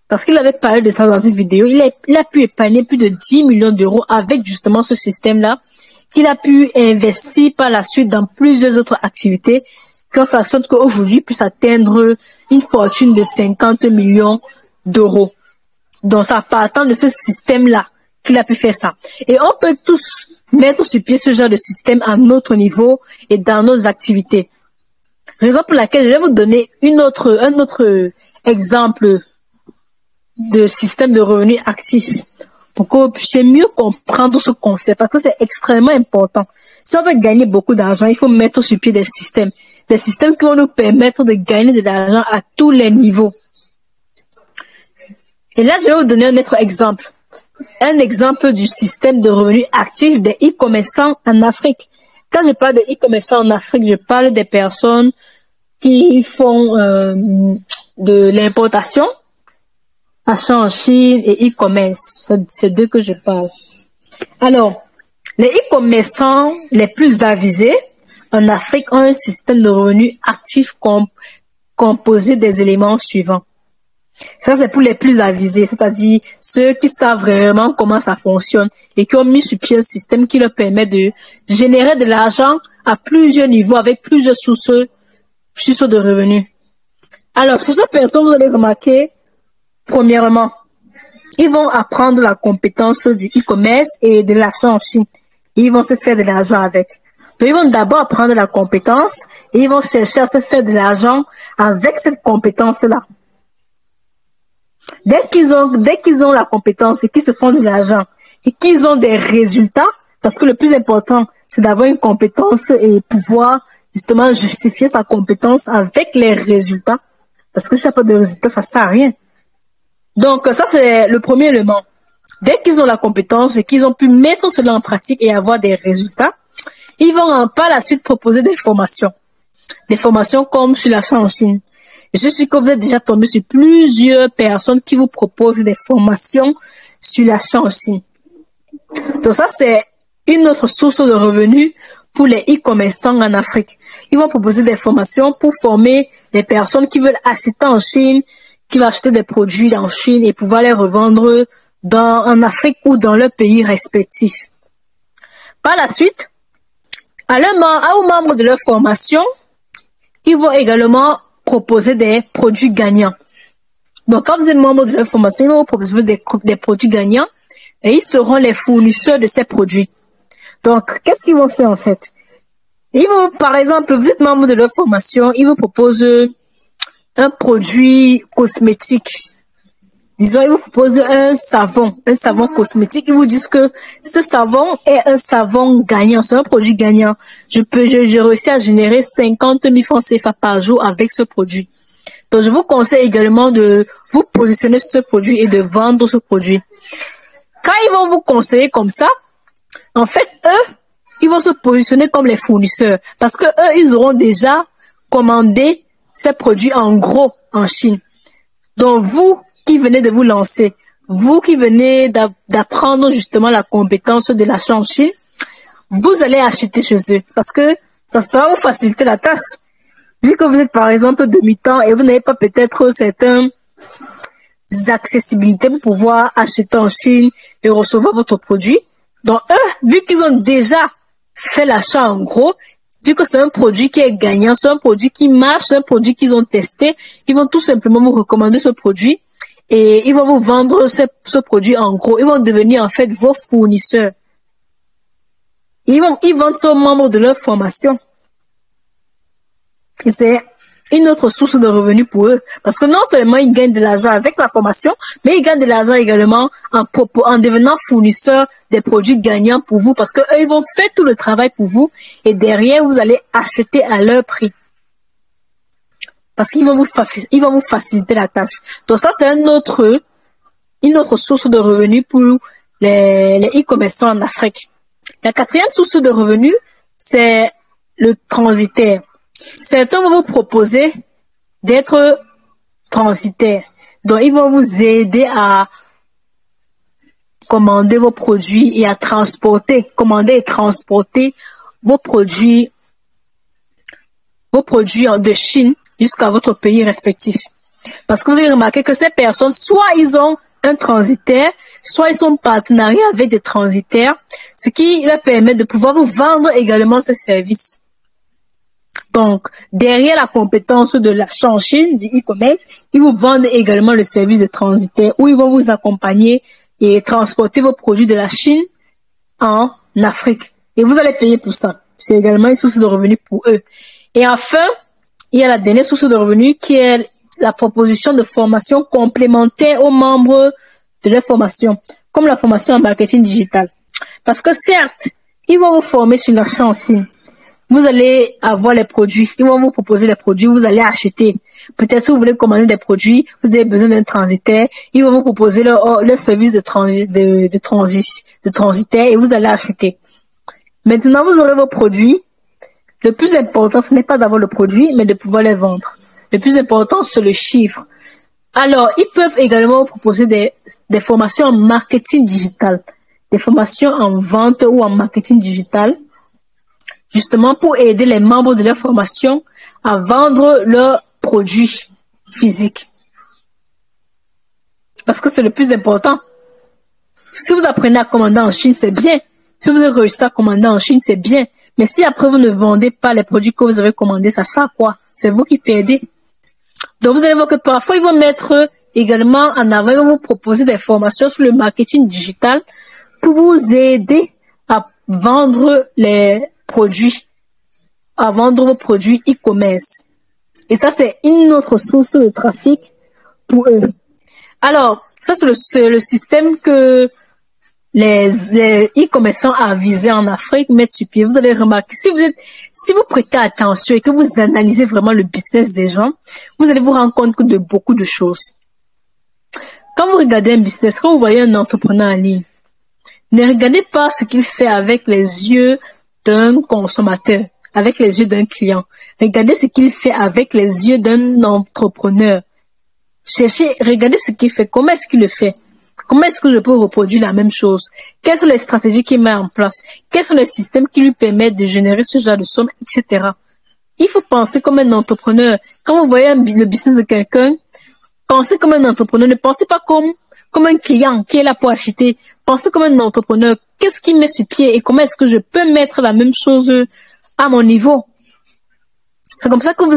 Parce qu'il avait parlé de ça dans une vidéo. Il a pu épargner plus de 10 millions d'euros avec justement ce système-là, qu'il a pu investir par la suite dans plusieurs autres activités, qui ont fait en sorte qu'aujourd'hui, il puisse atteindre une fortune de 50 millions d'euros. Donc, ça partant de ce système-là qu'il a pu faire ça. Et on peut tous mettre sur pied ce genre de système à notre niveau et dans nos activités. Raison pour laquelle je vais vous donner un autre exemple de système de revenus actifs pour que vous puissiez mieux comprendre ce concept parce que c'est extrêmement important. Si on veut gagner beaucoup d'argent, il faut mettre sur pied des systèmes qui vont nous permettre de gagner de l'argent à tous les niveaux. Et là, je vais vous donner un autre exemple. Un exemple du système de revenus actifs des e-commerçants en Afrique. Quand je parle de e-commerçants en Afrique, je parle des personnes qui font de l'importation, achat en Chine et e-commerce. C'est d'eux que je parle. Alors, les e-commerçants les plus avisés en Afrique ont un système de revenus actifs composé des éléments suivants. Ça, c'est pour les plus avisés, c'est-à-dire ceux qui savent vraiment comment ça fonctionne et qui ont mis sur pied un système qui leur permet de générer de l'argent à plusieurs niveaux avec plusieurs sources de revenus. Alors, pour ces personnes, vous allez remarquer, premièrement, ils vont apprendre la compétence du e-commerce et de l'achat en Chine. Ils vont se faire de l'argent avec. Donc, ils vont d'abord apprendre la compétence et ils vont chercher à se faire de l'argent avec cette compétence-là. Dès qu'ils ont la compétence et qu'ils se font de l'argent et qu'ils ont des résultats, parce que le plus important, c'est d'avoir une compétence et pouvoir justement justifier sa compétence avec les résultats. Parce que si ça n'a pas de résultats, ça sert à rien. Donc, ça, c'est le premier élément. Dès qu'ils ont la compétence et qu'ils ont pu mettre cela en pratique et avoir des résultats, ils vont par la suite proposer des formations. Des formations comme sur l'achat en Chine. Je suis que vous êtes déjà tombé sur plusieurs personnes qui vous proposent des formations sur l'achat en Chine. Donc ça, c'est une autre source de revenus pour les e-commerçants en Afrique. Ils vont proposer des formations pour former les personnes qui veulent acheter en Chine, qui veulent acheter des produits en Chine et pouvoir les revendre en Afrique ou dans leur pays respectif. Par la suite, aux membres de leur formation, ils vont également proposer des produits gagnants. Donc, quand vous êtes membre de leur formation, ils vont vous proposer des produits gagnants et ils seront les fournisseurs de ces produits. Donc, qu'est-ce qu'ils vont faire en fait? Ils vont, par exemple, vous êtes membre de leur formation, ils vous proposent un produit cosmétique. Disons, ils vous proposent un savon cosmétique. Ils vous disent que ce savon est un savon gagnant, c'est un produit gagnant. J'ai réussi à générer 50 000 francs CFA par jour avec ce produit. Donc, je vous conseille également de vous positionner sur ce produit et de vendre ce produit. Quand ils vont vous conseiller comme ça, en fait, eux, ils vont se positionner comme les fournisseurs parce que eux, ils auront déjà commandé ces produits en gros en Chine. Donc, vous qui venez de vous lancer, vous qui venez d'apprendre justement la compétence de l'achat en Chine, vous allez acheter chez eux parce que ça va vous faciliter la tâche. Vu que vous êtes par exemple demi-temps et vous n'avez pas peut-être certaines accessibilités pour pouvoir acheter en Chine et recevoir votre produit. Donc eux, vu qu'ils ont déjà fait l'achat en gros, vu que c'est un produit qui est gagnant, c'est un produit qui marche, c'est un produit qu'ils ont testé, ils vont tout simplement vous recommander ce produit et ils vont vous vendre ce produit en gros. Ils vont devenir en fait vos fournisseurs. Ils vendent ça aux membres de leur formation. Et c'est une autre source de revenus pour eux. Parce que non seulement ils gagnent de l'argent avec la formation, mais ils gagnent de l'argent également en devenant fournisseurs des produits gagnants pour vous. Parce que eux, ils vont faire tout le travail pour vous. Et derrière, vous allez acheter à leur prix. Parce qu'ils vont vous faciliter la tâche. Donc ça, c'est une autre source de revenus pour les e-commerçants en Afrique. La quatrième source de revenus, c'est le transitaire. Certains vont vous proposer d'être transitaire. Donc, ils vont vous aider à commander vos produits et à commander et transporter vos produits de Chine jusqu'à votre pays respectif. Parce que vous avez remarqué que ces personnes, soit ils ont un transitaire, soit ils sont partenariats avec des transitaires, ce qui leur permet de pouvoir vous vendre également ces services. Donc, derrière la compétence de l'achat en Chine, du e-commerce, ils vous vendent également le service de transitaire où ils vont vous accompagner et transporter vos produits de la Chine en Afrique. Et vous allez payer pour ça. C'est également une source de revenus pour eux. Et enfin, il y a la dernière source de revenus qui est la proposition de formation complémentaire aux membres de leur formation, comme la formation en marketing digital. Parce que certes, ils vont vous former sur l'achat en ligne. Vous allez avoir les produits. Ils vont vous proposer les produits. Vous allez acheter. Peut-être que vous voulez commander des produits. Vous avez besoin d'un transitaire. Ils vont vous proposer leur service de transitaire et vous allez acheter. Maintenant, vous aurez vos produits. Le plus important, ce n'est pas d'avoir le produit, mais de pouvoir les vendre. Le plus important, c'est le chiffre. Alors, ils peuvent également vous proposer des formations en marketing digital. Des formations en vente ou en marketing digital. Justement pour aider les membres de leur formation à vendre leurs produits physiques. Parce que c'est le plus important. Si vous apprenez à commander en Chine, c'est bien. Si vous avez réussi à commander en Chine, c'est bien. Mais si après vous ne vendez pas les produits que vous avez commandés, ça sert à quoi? C'est vous qui perdez. Donc vous allez voir que parfois ils vont mettre également en avant, ils vont vous proposer des formations sur le marketing digital pour vous aider à vendre les produits, à vendre vos produits e-commerce. Et ça, c'est une autre source de trafic pour eux. Alors, ça, c'est le système que les e-commerçants avisés en Afrique mettent sur pied. Vous allez remarquer, si vous prêtez attention et que vous analysez vraiment le business des gens, vous allez vous rendre compte de beaucoup de choses. Quand vous regardez un business, quand vous voyez un entrepreneur en ligne, ne regardez pas ce qu'il fait avec les yeux d'un consommateur, avec les yeux d'un client. Regardez ce qu'il fait avec les yeux d'un entrepreneur. Regardez ce qu'il fait, comment est-ce qu'il le fait. Comment est-ce que je peux reproduire la même chose? Quelles sont les stratégies qu'il met en place? Quels sont les systèmes qui lui permettent de générer ce genre de sommes, etc. Il faut penser comme un entrepreneur. Quand vous voyez le business de quelqu'un, pensez comme un entrepreneur. Ne pensez pas comme un client qui est là pour acheter. Pensez comme un entrepreneur. Qu'est-ce qu'il met sur pied et comment est-ce que je peux mettre la même chose à mon niveau? C'est comme ça que vous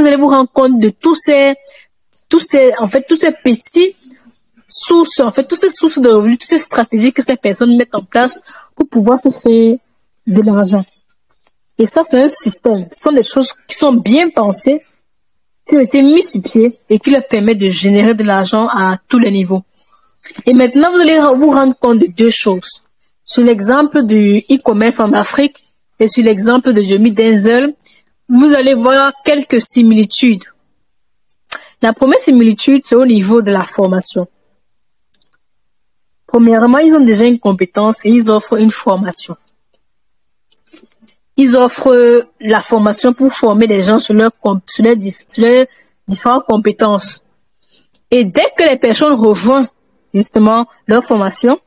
allez vous rendre compte de tous ces petits sources, toutes ces sources de revenus, toutes ces stratégies que ces personnes mettent en place pour pouvoir se faire de l'argent. Et ça, c'est un système. Ce sont des choses qui sont bien pensées, qui ont été mises sur pied et qui leur permettent de générer de l'argent à tous les niveaux. Et maintenant, vous allez vous rendre compte de deux choses. Sur l'exemple du e-commerce en Afrique et sur l'exemple de Yomi Denzel, vous allez voir quelques similitudes. La première similitude, c'est au niveau de la formation. Premièrement, ils ont déjà une compétence et ils offrent une formation. Ils offrent la formation pour former les gens sur leurs différentes compétences. Et dès que les personnes rejoignent justement leur formation,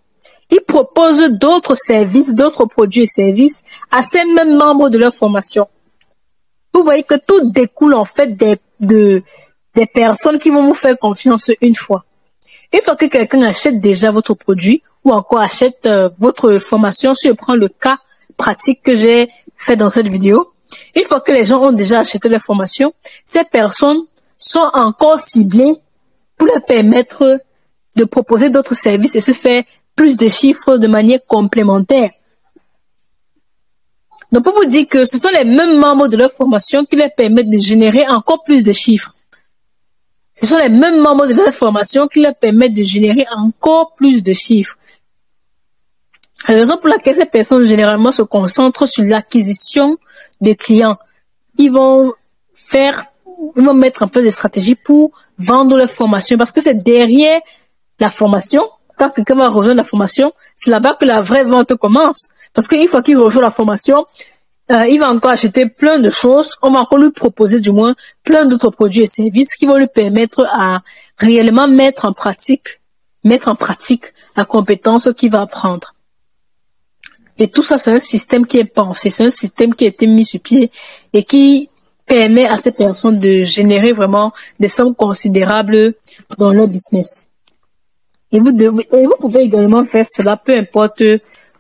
ils proposent d'autres services, d'autres produits et services à ces mêmes membres de leur formation. Vous voyez que tout découle en fait des personnes qui vont vous faire confiance une fois. Une fois que quelqu'un achète déjà votre produit ou encore achète votre formation, si je prends le cas pratique que j'ai fait dans cette vidéo, une fois que les gens ont déjà acheté leur formation, ces personnes sont encore ciblées pour leur permettre de proposer d'autres services et se faire plus de chiffres de manière complémentaire. Donc, pour vous dire que ce sont les mêmes membres de leur formation qui leur permettent de générer encore plus de chiffres. Ce sont les mêmes membres de leur formation qui leur permettent de générer encore plus de chiffres. La raison pour laquelle ces personnes généralement se concentrent sur l'acquisition des clients. Ils vont mettre en place des stratégies pour vendre leur formation parce que c'est derrière la formation, quand quelqu'un va rejoindre la formation, c'est là-bas que la vraie vente commence. Parce qu'une fois qu'il rejoint la formation, il va encore acheter plein de choses. On va encore lui proposer du moins plein d'autres produits et services qui vont lui permettre à réellement mettre en pratique la compétence qu'il va apprendre. Et tout ça, c'est un système qui est pensé, c'est un système qui a été mis sur pied et qui permet à ces personnes de générer vraiment des sommes considérables dans leur business. Et vous pouvez également faire cela, peu importe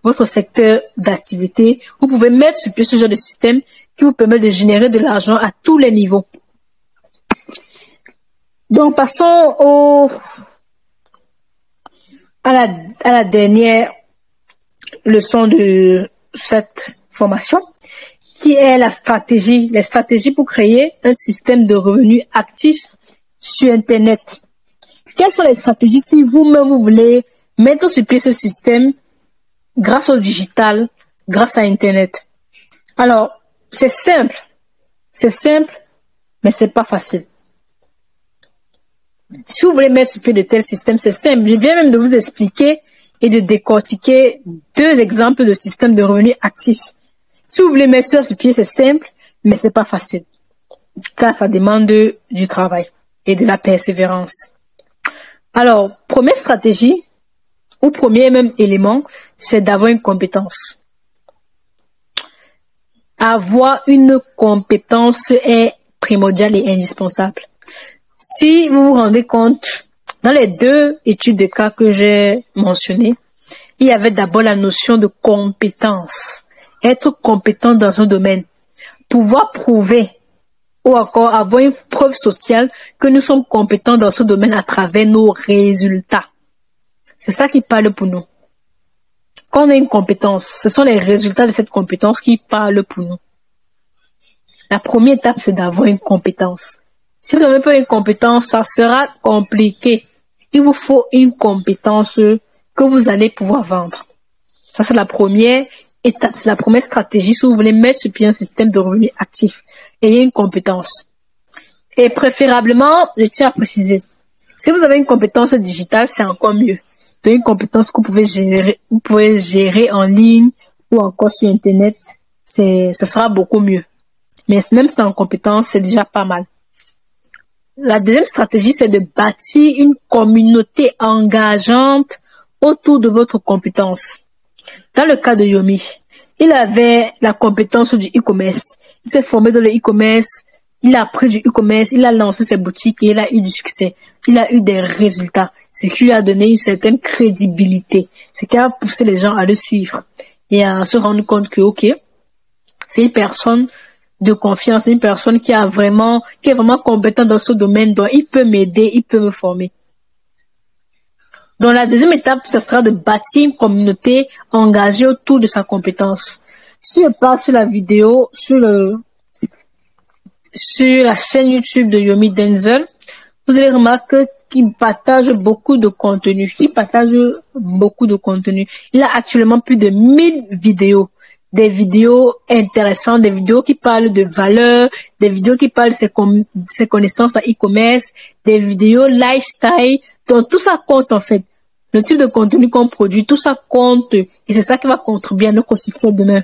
votre secteur d'activité. Vous pouvez mettre sur pied ce genre de système qui vous permet de générer de l'argent à tous les niveaux. Donc, passons à la dernière leçon de cette formation, qui est les stratégies pour créer un système de revenus actifs sur Internet. Quelles sont les stratégies si vous-même vous voulez mettre sur pied ce système grâce au digital, grâce à Internet? Alors, c'est simple, mais c'est pas facile. Si vous voulez mettre sur pied de tels systèmes, c'est simple. Je viens même de vous expliquer et de décortiquer 2 exemples de systèmes de revenus actifs. Si vous voulez mettre ça sur pied, c'est simple, mais c'est pas facile. Car ça demande du travail et de la persévérance. Alors, première stratégie, ou premier même élément, c'est d'avoir une compétence. Avoir une compétence est primordial et indispensable. Si vous vous rendez compte, dans les 2 études de cas que j'ai mentionnées, il y avait d'abord la notion de compétence. Être compétent dans un domaine. Pouvoir prouver ou encore avoir une preuve sociale que nous sommes compétents dans ce domaine à travers nos résultats. C'est ça qui parle pour nous. Quand on a une compétence, ce sont les résultats de cette compétence qui parlent pour nous. La première étape, c'est d'avoir une compétence. Si vous n'avez pas une compétence, ça sera compliqué. Il vous faut une compétence que vous allez pouvoir vendre. Ça, c'est la première étape, c'est la première stratégie si vous voulez mettre sur pied un système de revenus actifs. Ayez une compétence. Et préférablement, je tiens à préciser, si vous avez une compétence digitale, c'est encore mieux. De une compétence que vous pouvez gérer en ligne ou encore sur Internet, ce sera beaucoup mieux. Mais même sans compétence, c'est déjà pas mal. La deuxième stratégie, c'est de bâtir une communauté engageante autour de votre compétence. Dans le cas de Yomi, il avait la compétence du e-commerce. Il s'est formé dans le e-commerce, il a appris du e-commerce, il a lancé ses boutiques et il a eu du succès. Il a eu des résultats. Ce qui lui a donné une certaine crédibilité. Ce qui a poussé les gens à le suivre et à se rendre compte que, ok, c'est une personne de confiance, une personne qui est vraiment compétente dans ce domaine, dont il peut m'aider, il peut me former. Donc la deuxième étape, ce sera de bâtir une communauté engagée autour de sa compétence. Si je passe sur la vidéo, sur la chaîne YouTube de Yomi Denzel, vous allez remarquer qu'il partage beaucoup de contenu. Il a actuellement plus de 1000 vidéos. Des vidéos intéressantes, des vidéos qui parlent de valeurs, des vidéos qui parlent de ses connaissances en e-commerce, des vidéos lifestyle. Donc tout ça compte en fait. Le type de contenu qu'on produit, tout ça compte. Et c'est ça qui va contribuer à notre succès demain.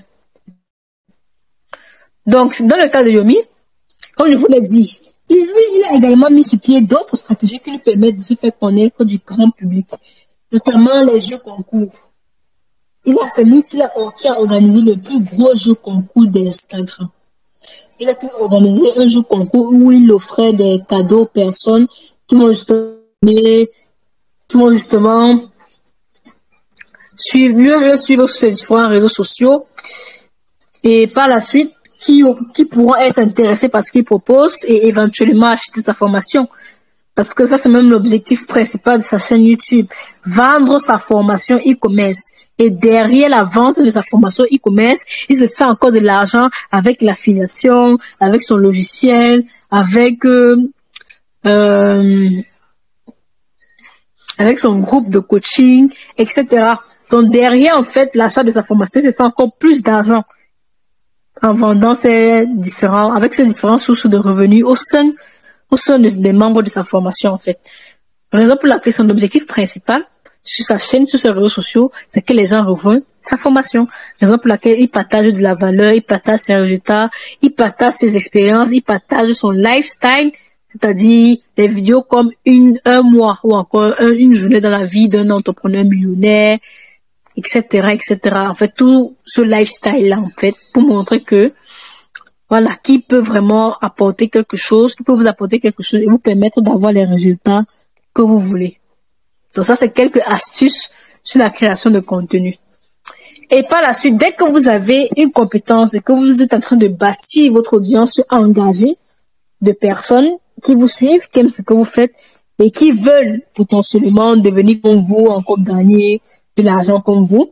Donc dans le cas de Yomi, comme je vous l'ai dit, il a également mis sur pied d'autres stratégies qui lui permettent de se faire connaître du grand public, notamment les jeux concours. C'est lui qui a organisé le plus gros jeu concours d'Instagram. Il a pu organiser un jeu concours où il offrait des cadeaux aux personnes qui vont justement suivre sur ses différents réseaux sociaux et par la suite qui pourront être intéressés par ce qu'il propose et éventuellement acheter sa formation. Parce que ça, c'est même l'objectif principal de sa chaîne YouTube. Vendre sa formation e-commerce. Et derrière la vente de sa formation e-commerce, il se fait encore de l'argent avec l'affiliation, avec son logiciel, avec son groupe de coaching, etc. Donc derrière, en fait, l'achat de sa formation, il se fait encore plus d'argent en vendant avec ces différentes sources de revenus au sein des membres de sa formation, en fait. Raison pour laquelle son objectif principal sur sa chaîne, sur ses réseaux sociaux, c'est que les gens rejoignent sa formation. Raison pour laquelle il partage de la valeur, il partage ses résultats, il partage ses expériences, il partage son lifestyle, c'est-à-dire des vidéos comme un mois ou encore une journée dans la vie d'un entrepreneur millionnaire, etc., etc. En fait, tout ce lifestyle-là, en fait, pour montrer que, voilà, qui peut vraiment apporter quelque chose, qui peut vous apporter quelque chose et vous permettre d'avoir les résultats que vous voulez. Donc ça, c'est quelques astuces sur la création de contenu. Et par la suite, dès que vous avez une compétence et que vous êtes en train de bâtir votre audience engagée de personnes qui vous suivent, qui aiment ce que vous faites et qui veulent potentiellement devenir comme vous, encore gagner de l'argent comme vous,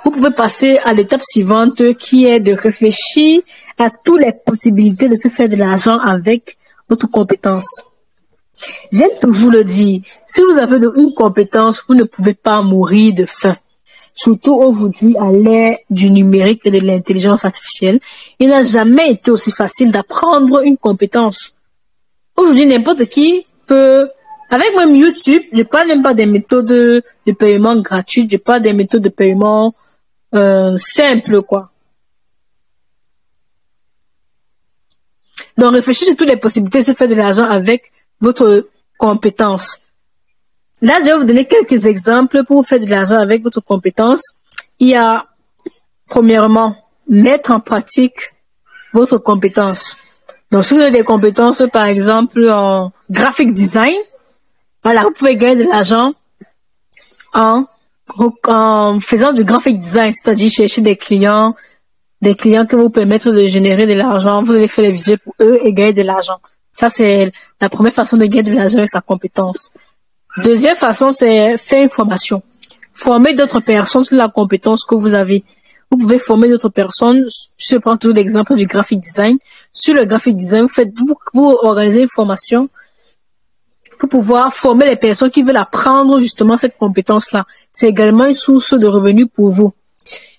Vous pouvez passer à l'étape suivante qui est de réfléchir à toutes les possibilités de se faire de l'argent avec votre compétence. J'aime toujours le dire, si vous avez une compétence, vous ne pouvez pas mourir de faim. Surtout aujourd'hui, à l'ère du numérique et de l'intelligence artificielle, il n'a jamais été aussi facile d'apprendre une compétence. Aujourd'hui, n'importe qui peut, avec même YouTube, je parle même pas des méthodes de paiement gratuites, je parle des méthodes de paiement simples, quoi. Donc, réfléchissez sur toutes les possibilités de se faire de l'argent avec votre compétence. Là, je vais vous donner quelques exemples pour vous faire de l'argent avec votre compétence. Il y a, premièrement, mettre en pratique votre compétence. Donc, si vous avez des compétences, par exemple, en graphic design, voilà, vous pouvez gagner de l'argent en faisant du graphic design, c'est-à-dire chercher des clients qui vont vous permettre de générer de l'argent. Vous allez faire les visuels pour eux et gagner de l'argent. Ça, c'est la première façon de gagner de l'argent avec sa compétence. Deuxième façon, c'est faire une formation. Former d'autres personnes sur la compétence que vous avez. Vous pouvez former d'autres personnes. Je prends toujours l'exemple du graphic design. Sur le graphic design, vous organisez une formation pour pouvoir former les personnes qui veulent apprendre justement cette compétence-là. C'est également une source de revenus pour vous.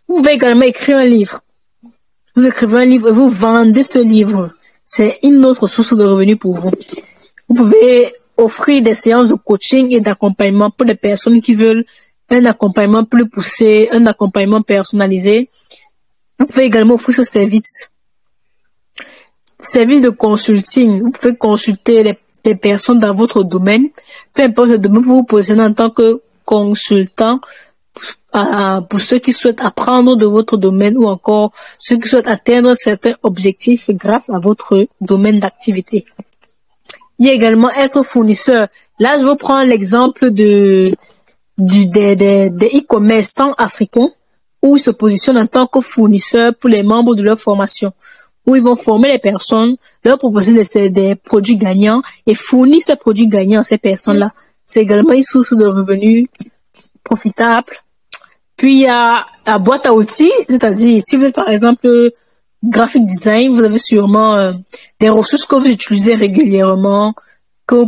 Vous pouvez également écrire un livre. Vous écrivez un livre et vous vendez ce livre. C'est une autre source de revenus pour vous. Vous pouvez offrir des séances de coaching et d'accompagnement pour les personnes qui veulent un accompagnement plus poussé, un accompagnement personnalisé. Vous pouvez également offrir ce service. Service de consulting. Vous pouvez consulter les personnes dans votre domaine. Peu importe le domaine, vous vous positionnez en tant que consultant pour ceux qui souhaitent apprendre de votre domaine ou encore ceux qui souhaitent atteindre certains objectifs grâce à votre domaine d'activité. Il y a également être fournisseur. Là, je vais prendre l'exemple des e-commerce africains où ils se positionnent en tant que fournisseurs pour les membres de leur formation, où ils vont former les personnes, leur proposer des produits gagnants et fournir ces produits gagnants à ces personnes-là. C'est également une source de revenus profitable. Puis, il y a la boîte à outils, c'est-à-dire, si vous êtes par exemple graphic design, vous avez sûrement des ressources que vous utilisez régulièrement, que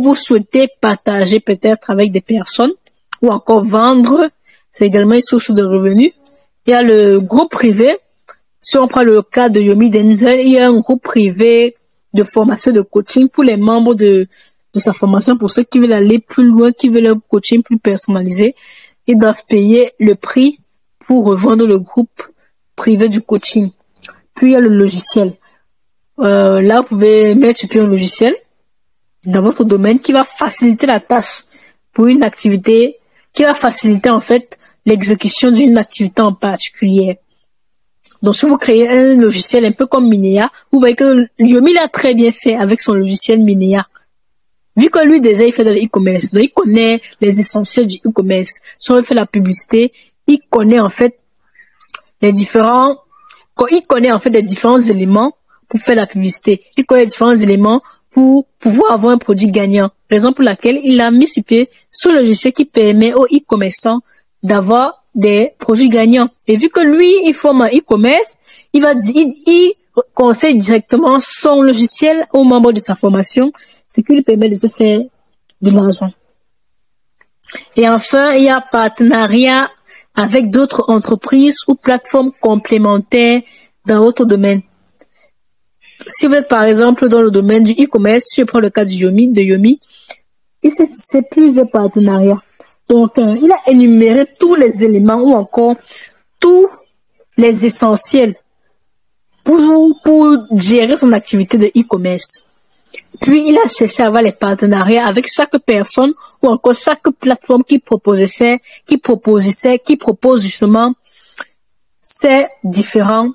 vous souhaitez partager peut-être avec des personnes ou encore vendre. C'est également une source de revenus. Il y a le groupe privé. Si on prend le cas de Yomi Denzel, il y a un groupe privé de formation de coaching pour les membres de sa formation, pour ceux qui veulent aller plus loin, qui veulent un coaching plus personnalisé. Ils doivent payer le prix pour rejoindre le groupe privé du coaching. Puis il y a le logiciel. Là, vous pouvez mettre sur pied un logiciel dans votre domaine qui va faciliter la tâche pour une activité, qui va faciliter en fait l'exécution d'une activité en particulier. Donc, si vous créez un logiciel un peu comme Minea, vous voyez que Yomi l'a très bien fait avec son logiciel Minea. Vu que lui, déjà, il fait de l'e-commerce, donc il connaît les essentiels du e-commerce. Si on fait la publicité, il connaît en fait les différents éléments pour faire la publicité. Il connaît les différents éléments pour pouvoir avoir un produit gagnant. Raison pour laquelle il a mis sur pied ce logiciel qui permet aux e-commerçants d'avoir des produits gagnants. Et vu que lui, il forme un e-commerce, il conseille directement son logiciel aux membres de sa formation, ce qui lui permet de se faire de l'argent. Et enfin, il y a partenariat avec d'autres entreprises ou plateformes complémentaires dans votre domaine. Si vous êtes par exemple dans le domaine du e-commerce, si je prends le cas de Yomi, c'est plusieurs partenariats. Donc, il a énuméré tous les éléments ou encore tous les essentiels pour gérer son activité de e-commerce. Puis, il a cherché à avoir les partenariats avec chaque personne ou encore chaque plateforme qui propose justement ces différents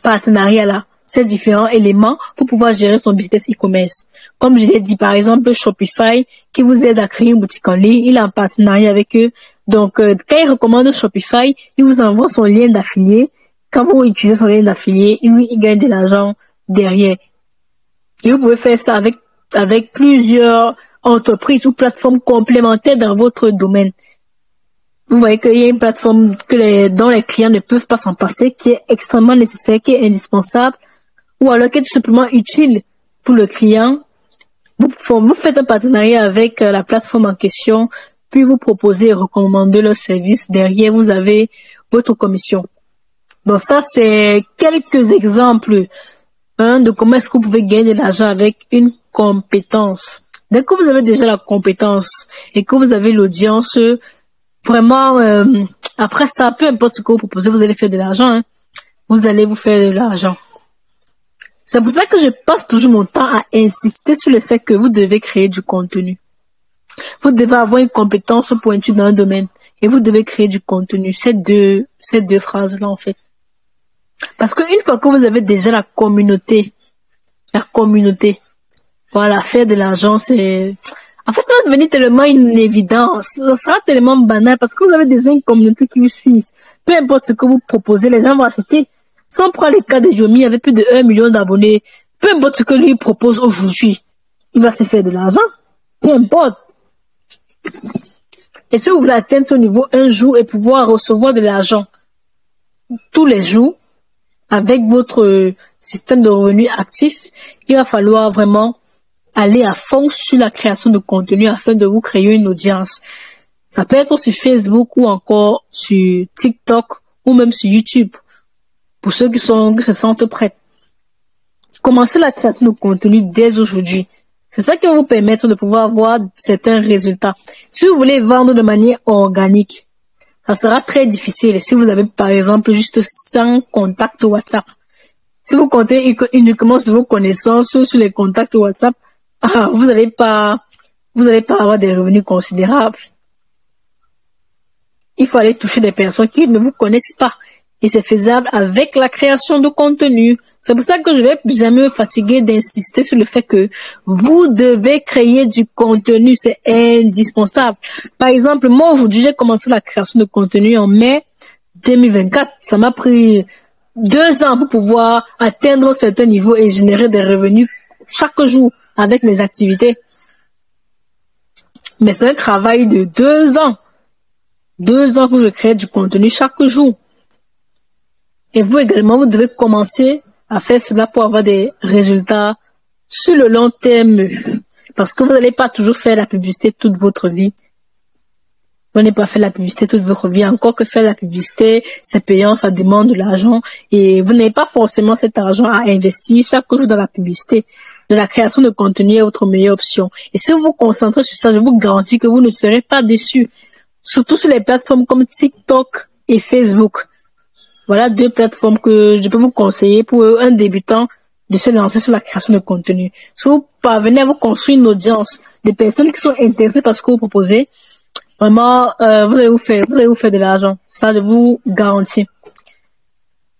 partenariats-là, ces différents éléments pour pouvoir gérer son business e-commerce. Comme je l'ai dit, par exemple, Shopify qui vous aide à créer une boutique en ligne, il est en partenariat avec eux. Donc, quand il recommande Shopify, il vous envoie son lien d'affilié. Quand vous utilisez son lien d'affilié, il gagne de l'argent derrière. Et vous pouvez faire ça avec plusieurs entreprises ou plateformes complémentaires dans votre domaine. vous voyez qu'il y a une plateforme dont les clients ne peuvent pas s'en passer, qui est extrêmement nécessaire, qui est indispensable, ou alors qui est tout simplement utile pour le client. Vous faites un partenariat avec la plateforme en question, puis vous proposez et recommandez leur service. Derrière, vous avez votre commission. Donc ça, c'est quelques exemples de comment est-ce que vous pouvez gagner de l'argent avec une compétence. Dès que vous avez déjà la compétence et que vous avez l'audience, vraiment, après ça, peu importe ce que vous proposez, vous allez faire de l'argent. Hein. Vous allez vous faire de l'argent. C'est pour ça que je passe toujours mon temps à insister sur le fait que vous devez créer du contenu. Vous devez avoir une compétence pointue dans un domaine et vous devez créer du contenu. Ces deux phrases-là, en fait. Parce qu'une fois que vous avez déjà la communauté, voilà, faire de l'argent, c'est... En fait, ça va devenir tellement une évidence. Ça sera tellement banal parce que vous avez déjà une communauté qui vous suit. Peu importe ce que vous proposez, les gens vont acheter. Si on prend le cas de Yomi avec plus de 1 million d'abonnés, peu importe ce que lui propose aujourd'hui, il va se faire de l'argent. Peu importe. Et si vous voulez atteindre ce niveau un jour et pouvoir recevoir de l'argent tous les jours avec votre système de revenus actif, il va falloir vraiment aller à fond sur la création de contenu afin de vous créer une audience. Ça peut être sur Facebook ou encore sur TikTok ou même sur YouTube. Pour ceux qui se sentent prêts. Commencez la création de contenu dès aujourd'hui. C'est ça qui va vous permettre de pouvoir avoir certains résultats. Si vous voulez vendre de manière organique, ça sera très difficile. Si vous avez par exemple juste 100 contacts WhatsApp. Si vous comptez uniquement sur vos connaissances ou sur les contacts WhatsApp, vous n'allez pas avoir des revenus considérables. Il faut aller toucher des personnes qui ne vous connaissent pas. Et c'est faisable avec la création de contenu. C'est pour ça que je vais jamais me fatiguer d'insister sur le fait que vous devez créer du contenu. C'est indispensable. Par exemple, moi aujourd'hui, j'ai commencé la création de contenu en mai 2024. Ça m'a pris 2 ans pour pouvoir atteindre un certain niveau et générer des revenus chaque jour avec mes activités. Mais c'est un travail de 2 ans. 2 ans que je crée du contenu chaque jour. Et vous également, vous devez commencer à faire cela pour avoir des résultats sur le long terme. Parce que vous n'allez pas toujours faire la publicité toute votre vie. Vous n'allez pas faire la publicité toute votre vie. Encore que faire la publicité, c'est payant, ça demande de l'argent. Et vous n'avez pas forcément cet argent à investir chaque jour dans la publicité. De la création de contenu est votre meilleure option. Et si vous vous concentrez sur ça, je vous garantis que vous ne serez pas déçus. Surtout sur les plateformes comme TikTok et Facebook. Voilà 2 plateformes que je peux vous conseiller pour un débutant de se lancer sur la création de contenu. Si vous parvenez à vous construire une audience de personnes qui sont intéressées par ce que vous proposez, vraiment, vous allez vous faire de l'argent. Ça, je vous garantis.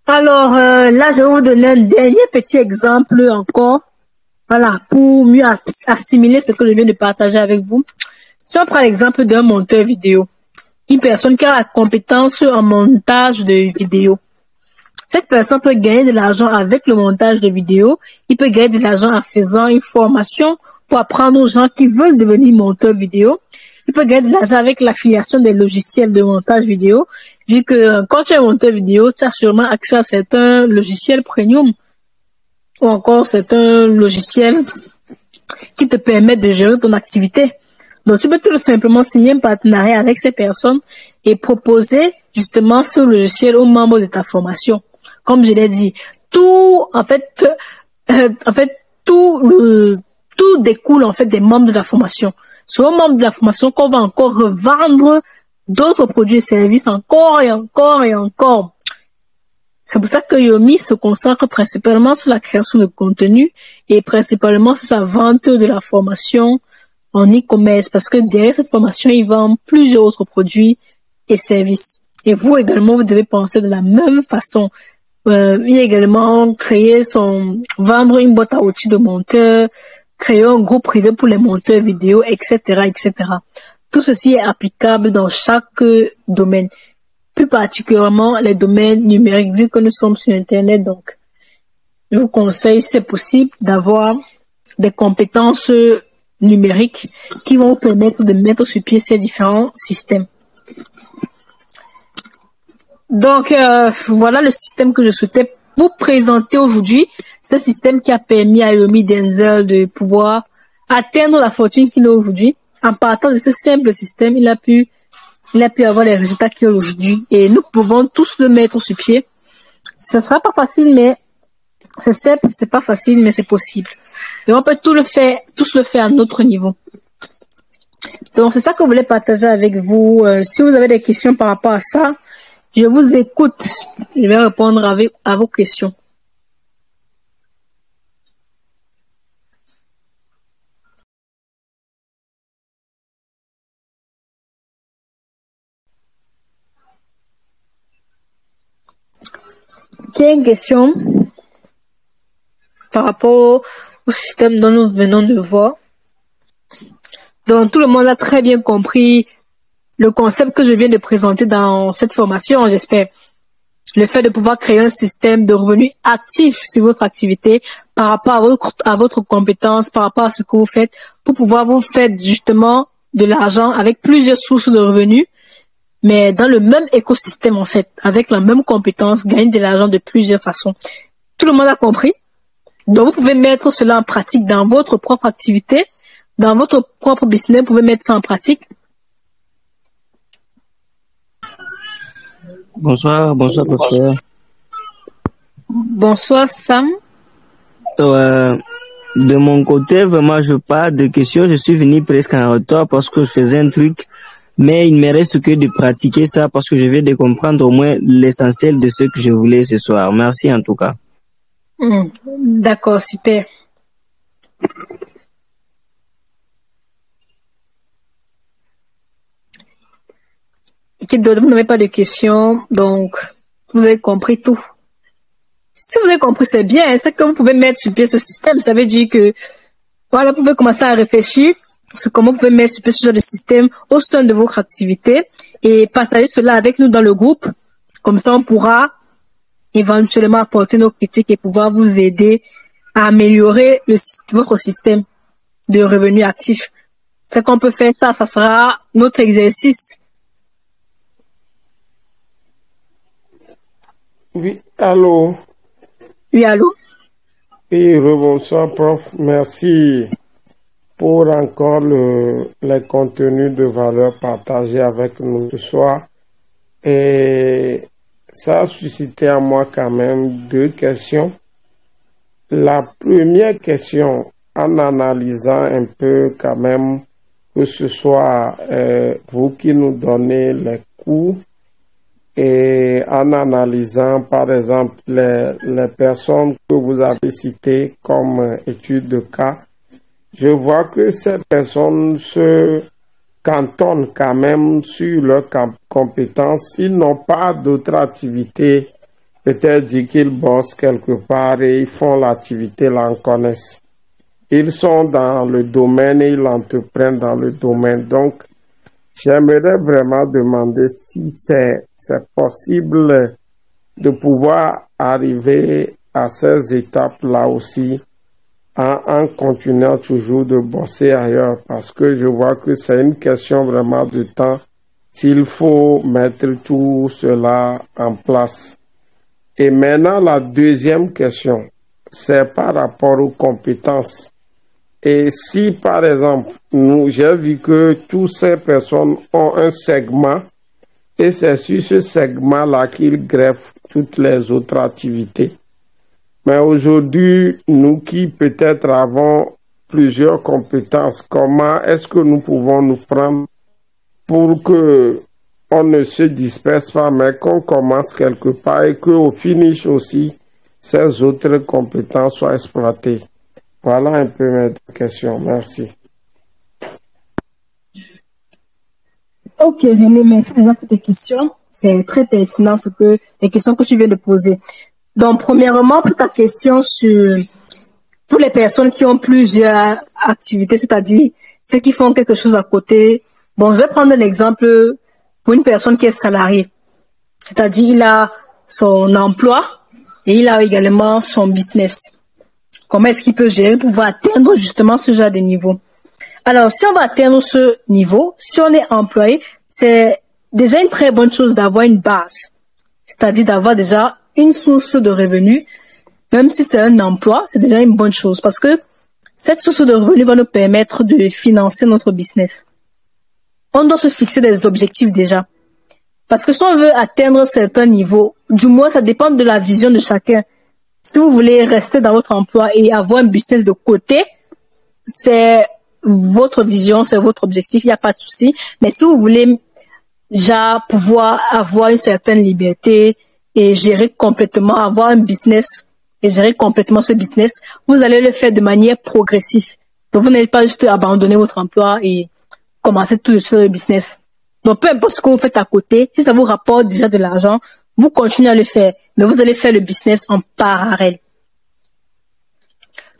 Alors, là, je vais vous donner un dernier petit exemple encore. Voilà, pour mieux assimiler ce que je viens de partager avec vous. Si on prend l'exemple d'un monteur vidéo, une personne qui a la compétence en montage de vidéos. Cette personne peut gagner de l'argent avec le montage de vidéos. Il peut gagner de l'argent en faisant une formation pour apprendre aux gens qui veulent devenir monteurs vidéo. Il peut gagner de l'argent avec l'affiliation des logiciels de montage vidéo. Vu que quand tu es monteur vidéo, tu as sûrement accès à certains logiciels premium. Ou encore certains logiciels qui te permettent de gérer ton activité. Donc, tu peux tout simplement signer un partenariat avec ces personnes et proposer justement ce logiciel aux membres de ta formation. Comme je l'ai dit, tout découle en fait des membres de la formation. C'est aux membres de la formation qu'on va encore revendre d'autres produits et services encore et encore et encore. C'est pour ça que Yomi se concentre principalement sur la création de contenu et principalement sur sa vente de la formation en e-commerce, parce que derrière cette formation, il vend plusieurs autres produits et services. Et vous également, vous devez penser de la même façon. Il a également vendre une boîte à outils de monteur, créer un groupe privé pour les monteurs vidéo, etc., etc. Tout ceci est applicable dans chaque domaine, plus particulièrement les domaines numériques, vu que nous sommes sur Internet. Donc, je vous conseille, c'est possible, d'avoir des compétences numériques qui vont vous permettre de mettre sur pied ces différents systèmes. Donc, voilà le système que je souhaitais vous présenter aujourd'hui. Ce système qui a permis à Yomi Denzel de pouvoir atteindre la fortune qu'il a aujourd'hui. En partant de ce simple système, il a pu avoir les résultats qu'il a aujourd'hui. Et nous pouvons tous le mettre sur pied. Ce sera pas facile, mais c'est simple, c'est pas facile, mais c'est possible. Et on peut tous le faire à notre niveau. Donc, c'est ça que je voulais partager avec vous. Si vous avez des questions par rapport à ça, je vous écoute. Je vais répondre à vos questions. Quelle est une question par rapport au système dont nous venons de voir? Donc, tout le monde a très bien compris le concept que je viens de présenter dans cette formation, j'espère. Le fait de pouvoir créer un système de revenus actif sur votre activité par rapport à votre compétence, par rapport à ce que vous faites, pour pouvoir vous faire justement de l'argent avec plusieurs sources de revenus, mais dans le même écosystème en fait, avec la même compétence, gagner de l'argent de plusieurs façons. Tout le monde a compris? Donc, vous pouvez mettre cela en pratique dans votre propre activité, dans votre propre business, vous pouvez mettre ça en pratique. Bonsoir, professeur. Bonsoir, Sam. De mon côté, vraiment, je pas de questions. Je suis venu presque en retard parce que je faisais un truc, mais il me reste que de pratiquer ça parce que je vais de comprendre au moins l'essentiel de ce que je voulais ce soir. Merci en tout cas. D'accord, super. Vous n'avez pas de questions, donc vous avez compris tout. Si vous avez compris, c'est bien, c'est que vous pouvez mettre sur pied ce système. Ça veut dire que, voilà, vous pouvez commencer à réfléchir sur comment vous pouvez mettre sur pied ce genre de système au sein de votre activité et partager cela avec nous dans le groupe. Comme ça, on pourra éventuellement apporter nos critiques et pouvoir vous aider à améliorer votre système de revenus actifs. Ce qu'on peut faire, ça sera notre exercice. Oui, allô? Oui, allô? Oui, rebonsoir, prof. Merci pour encore les contenus de valeur partagés avec nous ce soir. Et ça a suscité à moi quand même deux questions. La première question, en analysant un peu quand même que ce soit vous qui nous donnez les cours, et en analysant, par exemple, les personnes que vous avez citées comme études de cas, je vois que ces personnes se cantonnent quand même sur leurs compétences. Ils n'ont pas d'autre activité. Peut-être dit qu'ils bossent quelque part et ils font l'activité, là, en connaissent. Ils sont dans le domaine et ils entreprennent dans le domaine. Donc, j'aimerais vraiment demander si c'est possible de pouvoir arriver à ces étapes-là aussi en continuant toujours de bosser ailleurs parce que je vois que c'est une question vraiment de temps s'il faut mettre tout cela en place. Et maintenant, la deuxième question, c'est par rapport aux compétences. Et si, par exemple, j'ai vu que toutes ces personnes ont un segment et c'est sur ce segment-là qu'ils greffent toutes les autres activités. Mais aujourd'hui, nous qui peut-être avons plusieurs compétences, comment est-ce que nous pouvons nous prendre pour que on ne se disperse pas, mais qu'on commence quelque part et qu'au finish aussi, ces autres compétences soient exploitées? Voilà un peu mes deux questions. Merci. Ok, René, merci déjà pour tes questions. C'est très pertinent les questions que tu viens de poser. Donc, premièrement, pour ta question pour les personnes qui ont plusieurs activités, c'est-à-dire ceux qui font quelque chose à côté. Bon, je vais prendre l'exemple pour une personne qui est salariée. C'est-à-dire, il a son emploi et il a également son business. Comment est-ce qu'il peut gérer pour pouvoir atteindre justement ce genre de niveau? Alors, si on va atteindre ce niveau, si on est employé, c'est déjà une très bonne chose d'avoir une base. c'est-à-dire d'avoir déjà une source de revenus, même si c'est un emploi, c'est déjà une bonne chose parce que cette source de revenus va nous permettre de financer notre business. On doit se fixer des objectifs déjà. Parce que si on veut atteindre certains niveaux, du moins ça dépend de la vision de chacun. Si vous voulez rester dans votre emploi et avoir un business de côté, c'est votre vision, c'est votre objectif, il n'y a pas de souci. Mais si vous voulez déjà pouvoir avoir une certaine liberté et gérer complètement, avoir un business et gérer complètement ce business, vous allez le faire de manière progressive. Donc vous n'allez pas juste abandonner votre emploi et commencer tout de suite le business. Donc peu importe ce que vous faites à côté, si ça vous rapporte déjà de l'argent, vous continuez à le faire, mais vous allez faire le business en parallèle.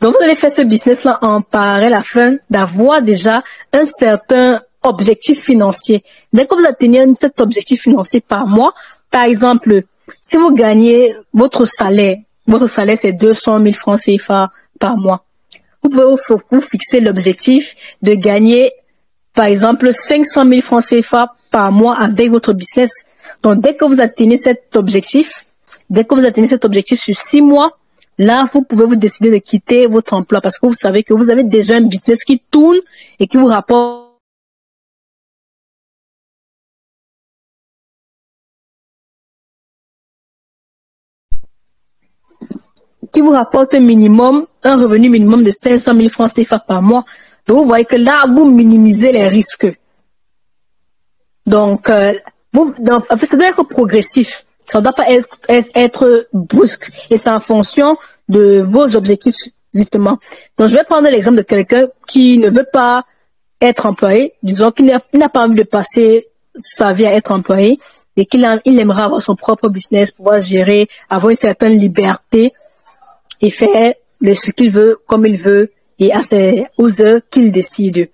Donc vous allez faire ce business-là en parallèle afin d'avoir déjà un certain objectif financier. Dès que vous atteignez cet objectif financier par mois, par exemple, si vous gagnez votre salaire c'est 200 000 francs CFA par mois. Vous pouvez vous fixer l'objectif de gagner, par exemple, 500 000 francs CFA par mois avec votre business. Donc, dès que vous atteignez cet objectif sur 6 mois, là, vous pouvez vous décider de quitter votre emploi parce que vous savez que vous avez déjà un business qui tourne et qui vous rapporte un revenu minimum de 500 000 francs CFA par mois. Donc, vous voyez que là, vous minimisez les risques. Donc, ça doit être progressif. Ça ne doit pas être brusque. Et c'est en fonction de vos objectifs, justement. Donc, je vais prendre l'exemple de quelqu'un qui ne veut pas être employé, disons, qui n'a pas envie de passer sa vie à être employé et qu'il aimerait avoir son propre business, pouvoir gérer, avoir une certaine liberté et faire ce qu'il veut, comme il veut, et aux heures qu'il décide.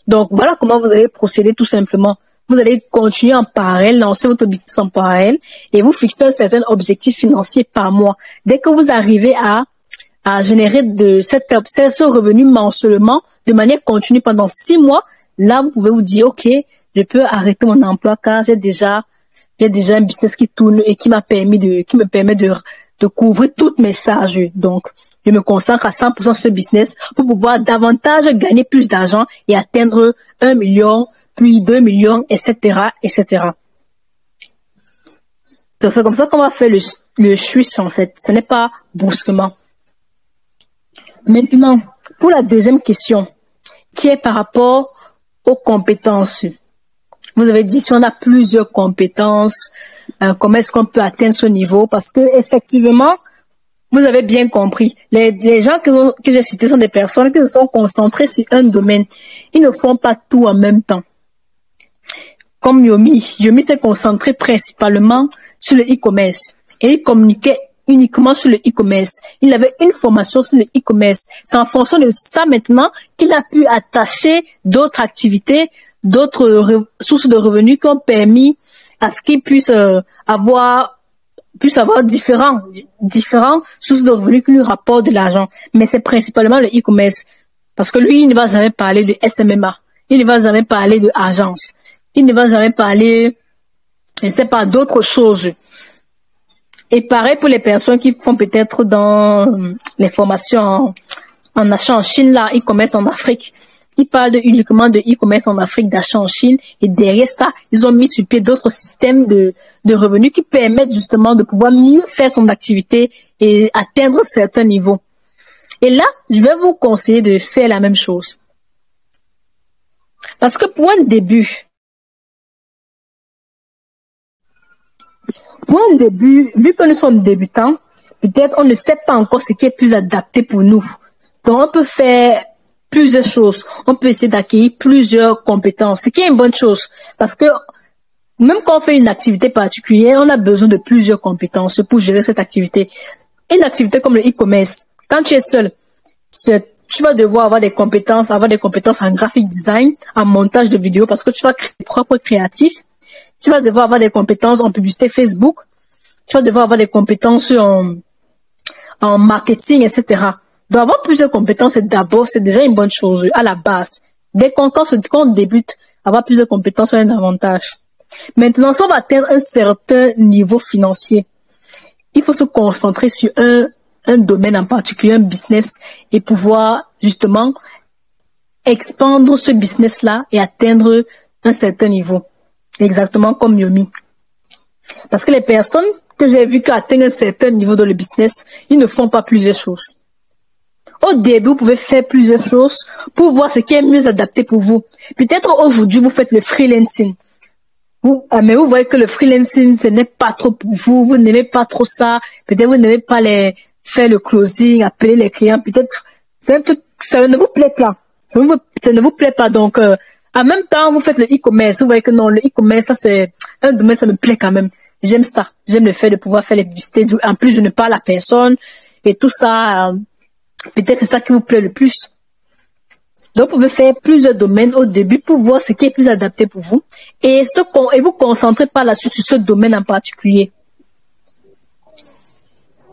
Donc, voilà comment vous allez procéder tout simplement. Vous allez continuer en parallèle, lancer votre business en parallèle, et vous fixer un certain objectif financier par mois. Dès que vous arrivez à générer ce revenu mensuellement, de manière continue pendant 6 mois, là, vous pouvez vous dire, OK, je peux arrêter mon emploi car j'ai déjà un business qui tourne et qui me permet de couvrir toutes mes charges. Donc, je me consacre à 100% sur ce business pour pouvoir davantage gagner plus d'argent et atteindre 1 million, puis 2 millions, etc., etc. Donc, c'est comme ça qu'on va faire le switch, en fait. Ce n'est pas brusquement. Maintenant, pour la deuxième question, qui est par rapport aux compétences. Vous avez dit si on a plusieurs compétences, comment est-ce qu'on peut atteindre ce niveau? Parce que effectivement, vous avez bien compris, les gens que j'ai cités sont des personnes qui se sont concentrées sur un domaine. Ils ne font pas tout en même temps. Comme Yomi s'est concentré principalement sur le e-commerce et il communiquait uniquement sur le e-commerce. Il avait une formation sur le e-commerce. C'est en fonction de ça maintenant qu'il a pu attacher d'autres activités, d'autres sources de revenus qui ont permis à ce qu'il puisse avoir différents sources de revenus qui lui rapportent de l'argent. Mais c'est principalement le e-commerce. Parce que lui, il ne va jamais parler de SMMA. Il ne va jamais parler de agence. Il ne va jamais parler, je ne sais pas, d'autres choses. Et pareil pour les personnes qui font peut-être dans les formations en achat en Chine, là, e-commerce en Afrique. Ils parlent uniquement de e-commerce en Afrique, d'achat en Chine. Et derrière ça, ils ont mis sur pied d'autres systèmes de revenus qui permettent justement de pouvoir mieux faire son activité et atteindre certains niveaux. Et là, je vais vous conseiller de faire la même chose. Parce que pour un début, vu que nous sommes débutants, peut-être on ne sait pas encore ce qui est plus adapté pour nous. Donc, on peut faire plusieurs choses. On peut essayer d'acquérir plusieurs compétences, ce qui est une bonne chose. Parce que même quand on fait une activité particulière, on a besoin de plusieurs compétences pour gérer cette activité. Une activité comme le e-commerce, quand tu es seul, tu vas devoir avoir des compétences en graphic design, en montage de vidéos, parce que tu vas créer tes propres créatifs. Tu vas devoir avoir des compétences en publicité Facebook. Tu vas devoir avoir des compétences en marketing, etc. Donc, avoir plusieurs compétences, d'abord, c'est déjà une bonne chose à la base. Dès qu'on débute, avoir plusieurs compétences, c'est un avantage. Maintenant, si on va atteindre un certain niveau financier, il faut se concentrer sur un domaine en particulier, un business, et pouvoir justement expandre ce business-là et atteindre un certain niveau. Exactement comme Yomi. Parce que les personnes que j'ai vues qui atteignent un certain niveau dans le business, ils ne font pas plusieurs choses. Au début, vous pouvez faire plusieurs choses pour voir ce qui est mieux adapté pour vous. Peut-être aujourd'hui, vous faites le freelancing. Mais vous voyez que le freelancing, ce n'est pas trop pour vous. Vous n'aimez pas trop ça. Peut-être vous n'aimez pas faire le closing, appeler les clients. Peut-être c'est un truc, ça ne vous plaît pas. Ça ne vous plaît pas. Donc, en même temps, vous faites le e-commerce. Vous voyez que non, le e-commerce, ça c'est un domaine, ça me plaît quand même. J'aime ça. J'aime le fait de pouvoir faire les publicités. En plus, je ne parle à personne et tout ça. Peut-être c'est ça qui vous plaît le plus. Donc, vous pouvez faire plusieurs domaines au début pour voir ce qui est plus adapté pour vous et vous concentrer par la suite sur ce domaine en particulier.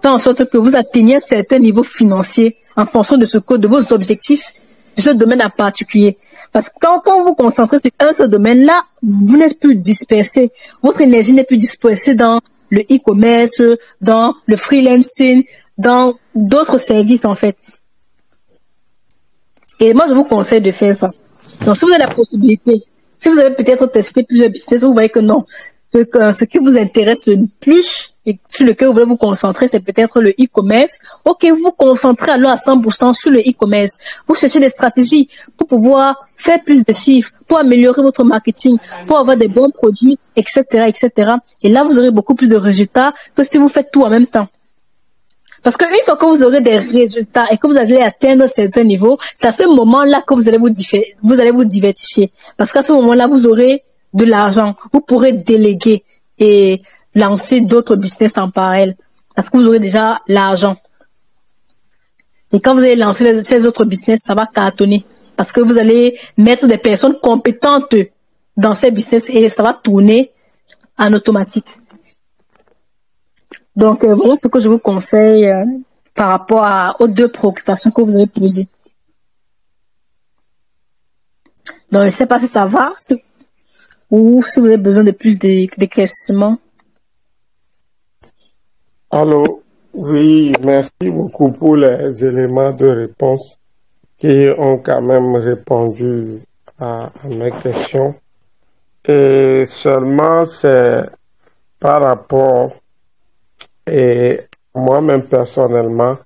Faire en sorte que vous atteigniez un certain niveau financier en fonction de vos objectifs de ce domaine en particulier. Parce que quand vous vous concentrez sur un seul domaine, là, vous n'êtes plus dispersé. Votre énergie n'est plus dispersée dans le e-commerce, dans le freelancing, dans d'autres services, en fait. Et moi, je vous conseille de faire ça. Donc, si vous avez la possibilité, si vous avez peut-être testé plusieurs business, vous voyez que non, ce qui vous intéresse le plus et sur lequel vous voulez vous concentrer, c'est peut-être le e-commerce. Ok, vous vous concentrez alors à 100% sur le e-commerce. Vous cherchez des stratégies pour pouvoir faire plus de chiffres, pour améliorer votre marketing, pour avoir des bons produits, etc., etc. Et là, vous aurez beaucoup plus de résultats que si vous faites tout en même temps. Parce qu'une fois que vous aurez des résultats et que vous allez atteindre un certain niveau, c'est à ce moment-là que vous allez vous diversifier. Parce qu'à ce moment-là, vous aurez de l'argent. Vous pourrez déléguer et lancer d'autres business en parallèle. Parce que vous aurez déjà l'argent. Et quand vous allez lancer ces autres business, ça va cartonner. Parce que vous allez mettre des personnes compétentes dans ces business et ça va tourner en automatique. Donc, voilà ce que je vous conseille par rapport aux deux préoccupations que vous avez posées. Donc, je ne sais pas si ça va ou si vous avez besoin de plus d'éclaircissements. Allô, oui, merci beaucoup pour les éléments de réponse qui ont quand même répondu à mes questions. Et seulement, c'est par rapport et moi-même personnellement,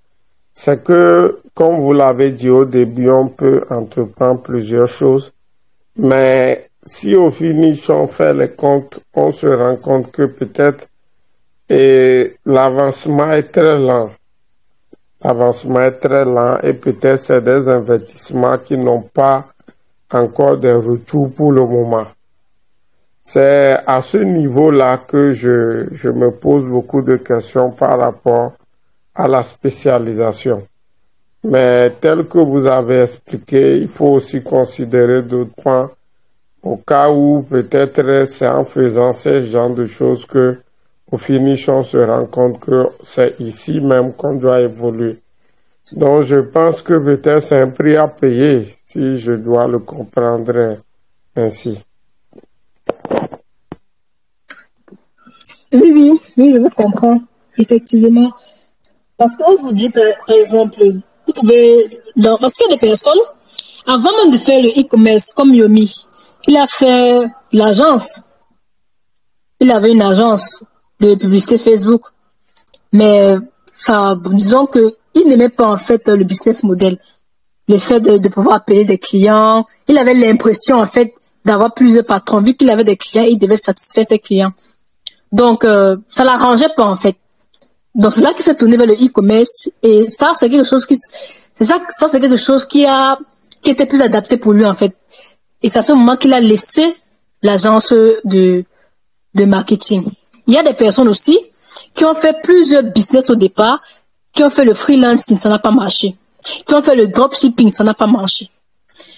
c'est que, comme vous l'avez dit au début, on peut entreprendre plusieurs choses, mais si au finish on fait les comptes, on se rend compte que peut-être l'avancement est très lent. L'avancement est très lent et peut-être c'est des investissements qui n'ont pas encore de retour pour le moment. C'est à ce niveau-là que je me pose beaucoup de questions par rapport à la spécialisation. Mais tel que vous avez expliqué, il faut aussi considérer d'autres points au cas où peut-être c'est en faisant ce genre de choses que au finish on se rend compte que c'est ici même qu'on doit évoluer. Donc je pense que peut-être c'est un prix à payer si je dois le comprendre ainsi. Oui, je vous comprends, effectivement. Parce qu'aujourd'hui, par exemple, vous pouvez, parce qu'il y a des personnes, avant même de faire le e-commerce comme Yomi, il a fait l'agence. Il avait une agence de publicité Facebook. Mais, disons que il n'aimait pas en fait le business model. Le fait de pouvoir appeler des clients. Il avait l'impression en fait d'avoir plusieurs patrons. Vu qu'il avait des clients, il devait satisfaire ses clients. Donc, ça l'arrangeait pas, en fait. Donc, c'est là qu'il s'est tourné vers le e-commerce. Et ça, c'est quelque chose c'est quelque chose qui était plus adapté pour lui, en fait. Et c'est à ce moment qu'il a laissé l'agence de marketing. Il y a des personnes aussi qui ont fait plusieurs business au départ, qui ont fait le freelancing, ça n'a pas marché. Qui ont fait le dropshipping, ça n'a pas marché.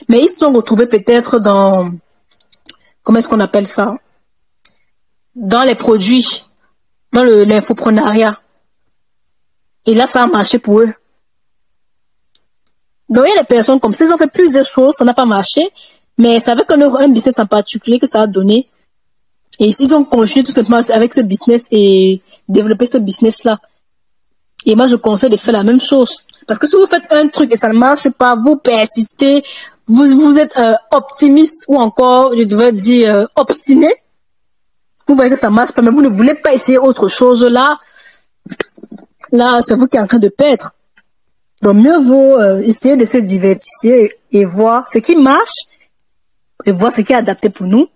Mais ils se sont retrouvés peut-être dans, comment est-ce qu'on appelle ça? Dans les produits, dans l'infoprenariat. Et là, ça a marché pour eux. Donc, il y a des personnes comme ça, ils ont fait plusieurs choses, ça n'a pas marché, mais c'est avec un business en particulier que ça a donné. Et ils ont continué tout simplement avec ce business et développer ce business-là. Et moi, je conseille de faire la même chose. Parce que si vous faites un truc et ça ne marche pas, vous persistez, vous êtes optimiste ou encore, je devrais dire, obstiné. Vous voyez que ça marche pas, mais vous ne voulez pas essayer autre chose là. Là, c'est vous qui êtes en train de perdre. Donc, mieux vaut essayer de se diversifier et voir ce qui marche et voir ce qui est adapté pour nous.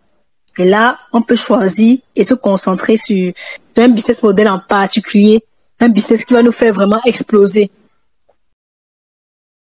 Et là, on peut choisir et se concentrer sur un business model en particulier, un business qui va nous faire vraiment exploser.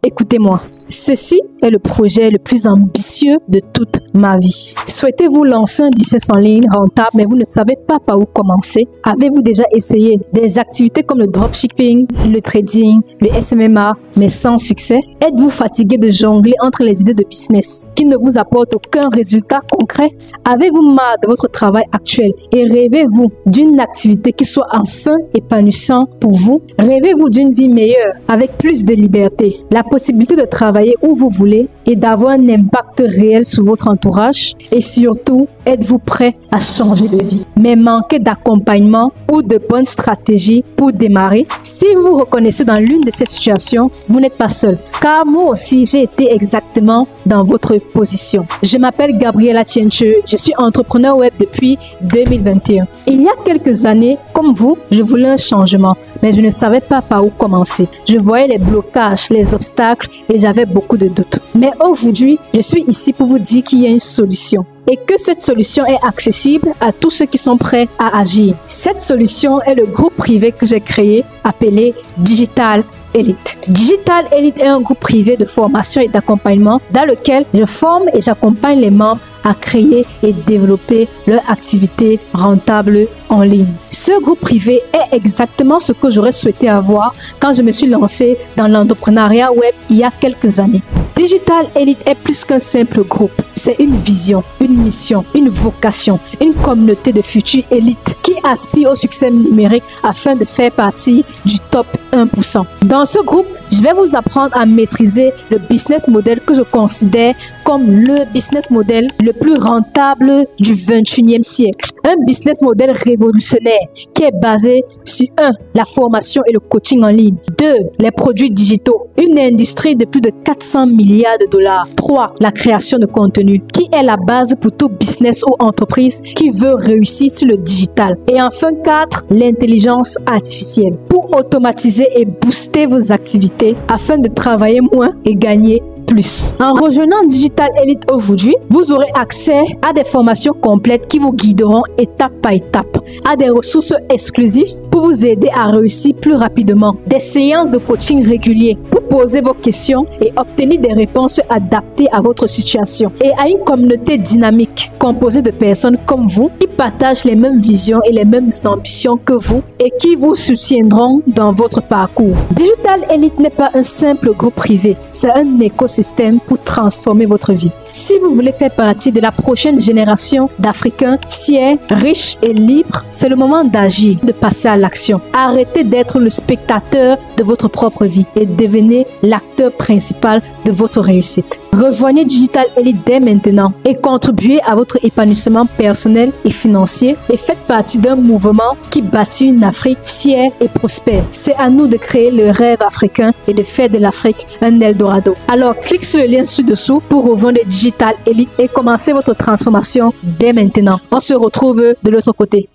Écoutez-moi, ceci est le projet le plus ambitieux de toute ma vie. Souhaitez-vous lancer un business en ligne rentable, mais vous ne savez pas par où commencer? Avez-vous déjà essayé des activités comme le dropshipping, le trading, le SMMA, mais sans succès? Êtes-vous fatigué de jongler entre les idées de business qui ne vous apportent aucun résultat concret? Avez-vous marre de votre travail actuel et rêvez-vous d'une activité qui soit enfin épanouissante pour vous? Rêvez-vous d'une vie meilleure avec plus de liberté? La possibilité de travailler où vous voulez et d'avoir un impact réel sur votre entourage? Et surtout, êtes-vous prêt à changer de vie, mais manquez d'accompagnement ou de bonnes stratégies pour démarrer? Si vous vous reconnaissez dans l'une de ces situations, vous n'êtes pas seul, car moi aussi j'ai été exactement dans votre position. Je m'appelle Gabriela Tienche, je suis entrepreneur web depuis 2021. Il y a quelques années, comme vous, je voulais un changement, mais je ne savais pas par où commencer. Je voyais les blocages, les obstacles et j'avais beaucoup de doutes. Mais aujourd'hui, je suis ici pour vous dire qu'il y a une solution et que cette solution est accessible à tous ceux qui sont prêts à agir. Cette solution est le groupe privé que j'ai créé appelé Digital Elite. Digital Elite est un groupe privé de formation et d'accompagnement dans lequel je forme et j'accompagne les membres à créer et développer leur activité rentable en ligne. Ce groupe privé est exactement ce que j'aurais souhaité avoir quand je me suis lancée dans l'entrepreneuriat web il y a quelques années. Digital Elite est plus qu'un simple groupe. C'est une vision, une mission, une vocation, une communauté de futurs élites qui aspirent au succès numérique afin de faire partie du top 1%. Dans ce groupe, je vais vous apprendre à maîtriser le business model que je considère comme le business model le plus rentable du 21e siècle. Un business model révolutionnaire qui est basé sur 1. La formation et le coaching en ligne. 2. Les produits digitaux. Une industrie de plus de 400 milliards de dollars. 3. La création de contenu qui est la base pour tout business ou entreprise qui veut réussir sur le digital. Et enfin 4. L'intelligence artificielle pour automatiser et booster vos activités afin de travailler moins et gagner plus. En rejoignant Digital Elite aujourd'hui, vous aurez accès à des formations complètes qui vous guideront étape par étape, à des ressources exclusives pour vous aider à réussir plus rapidement, des séances de coaching réguliers pour poser vos questions et obtenir des réponses adaptées à votre situation, et à une communauté dynamique composée de personnes comme vous qui partagent les mêmes visions et les mêmes ambitions que vous et qui vous soutiendront dans votre parcours. Digital Elite n'est pas un simple groupe privé, c'est un écosystème pour transformer votre vie. Si vous voulez faire partie de la prochaine génération d'Africains fiers, riches et libres, c'est le moment d'agir, de passer à l'action. Arrêtez d'être le spectateur de votre propre vie et devenez l'acteur principal de votre réussite. Rejoignez Digital Elite dès maintenant et contribuez à votre épanouissement personnel et financier et faites partie d'un mouvement qui bâtit une Afrique fière et prospère. C'est à nous de créer le rêve africain et de faire de l'Afrique un Eldorado. Alors, cliquez sur le lien ci-dessous pour rejoindre Digital Elite et commencer votre transformation dès maintenant. On se retrouve de l'autre côté.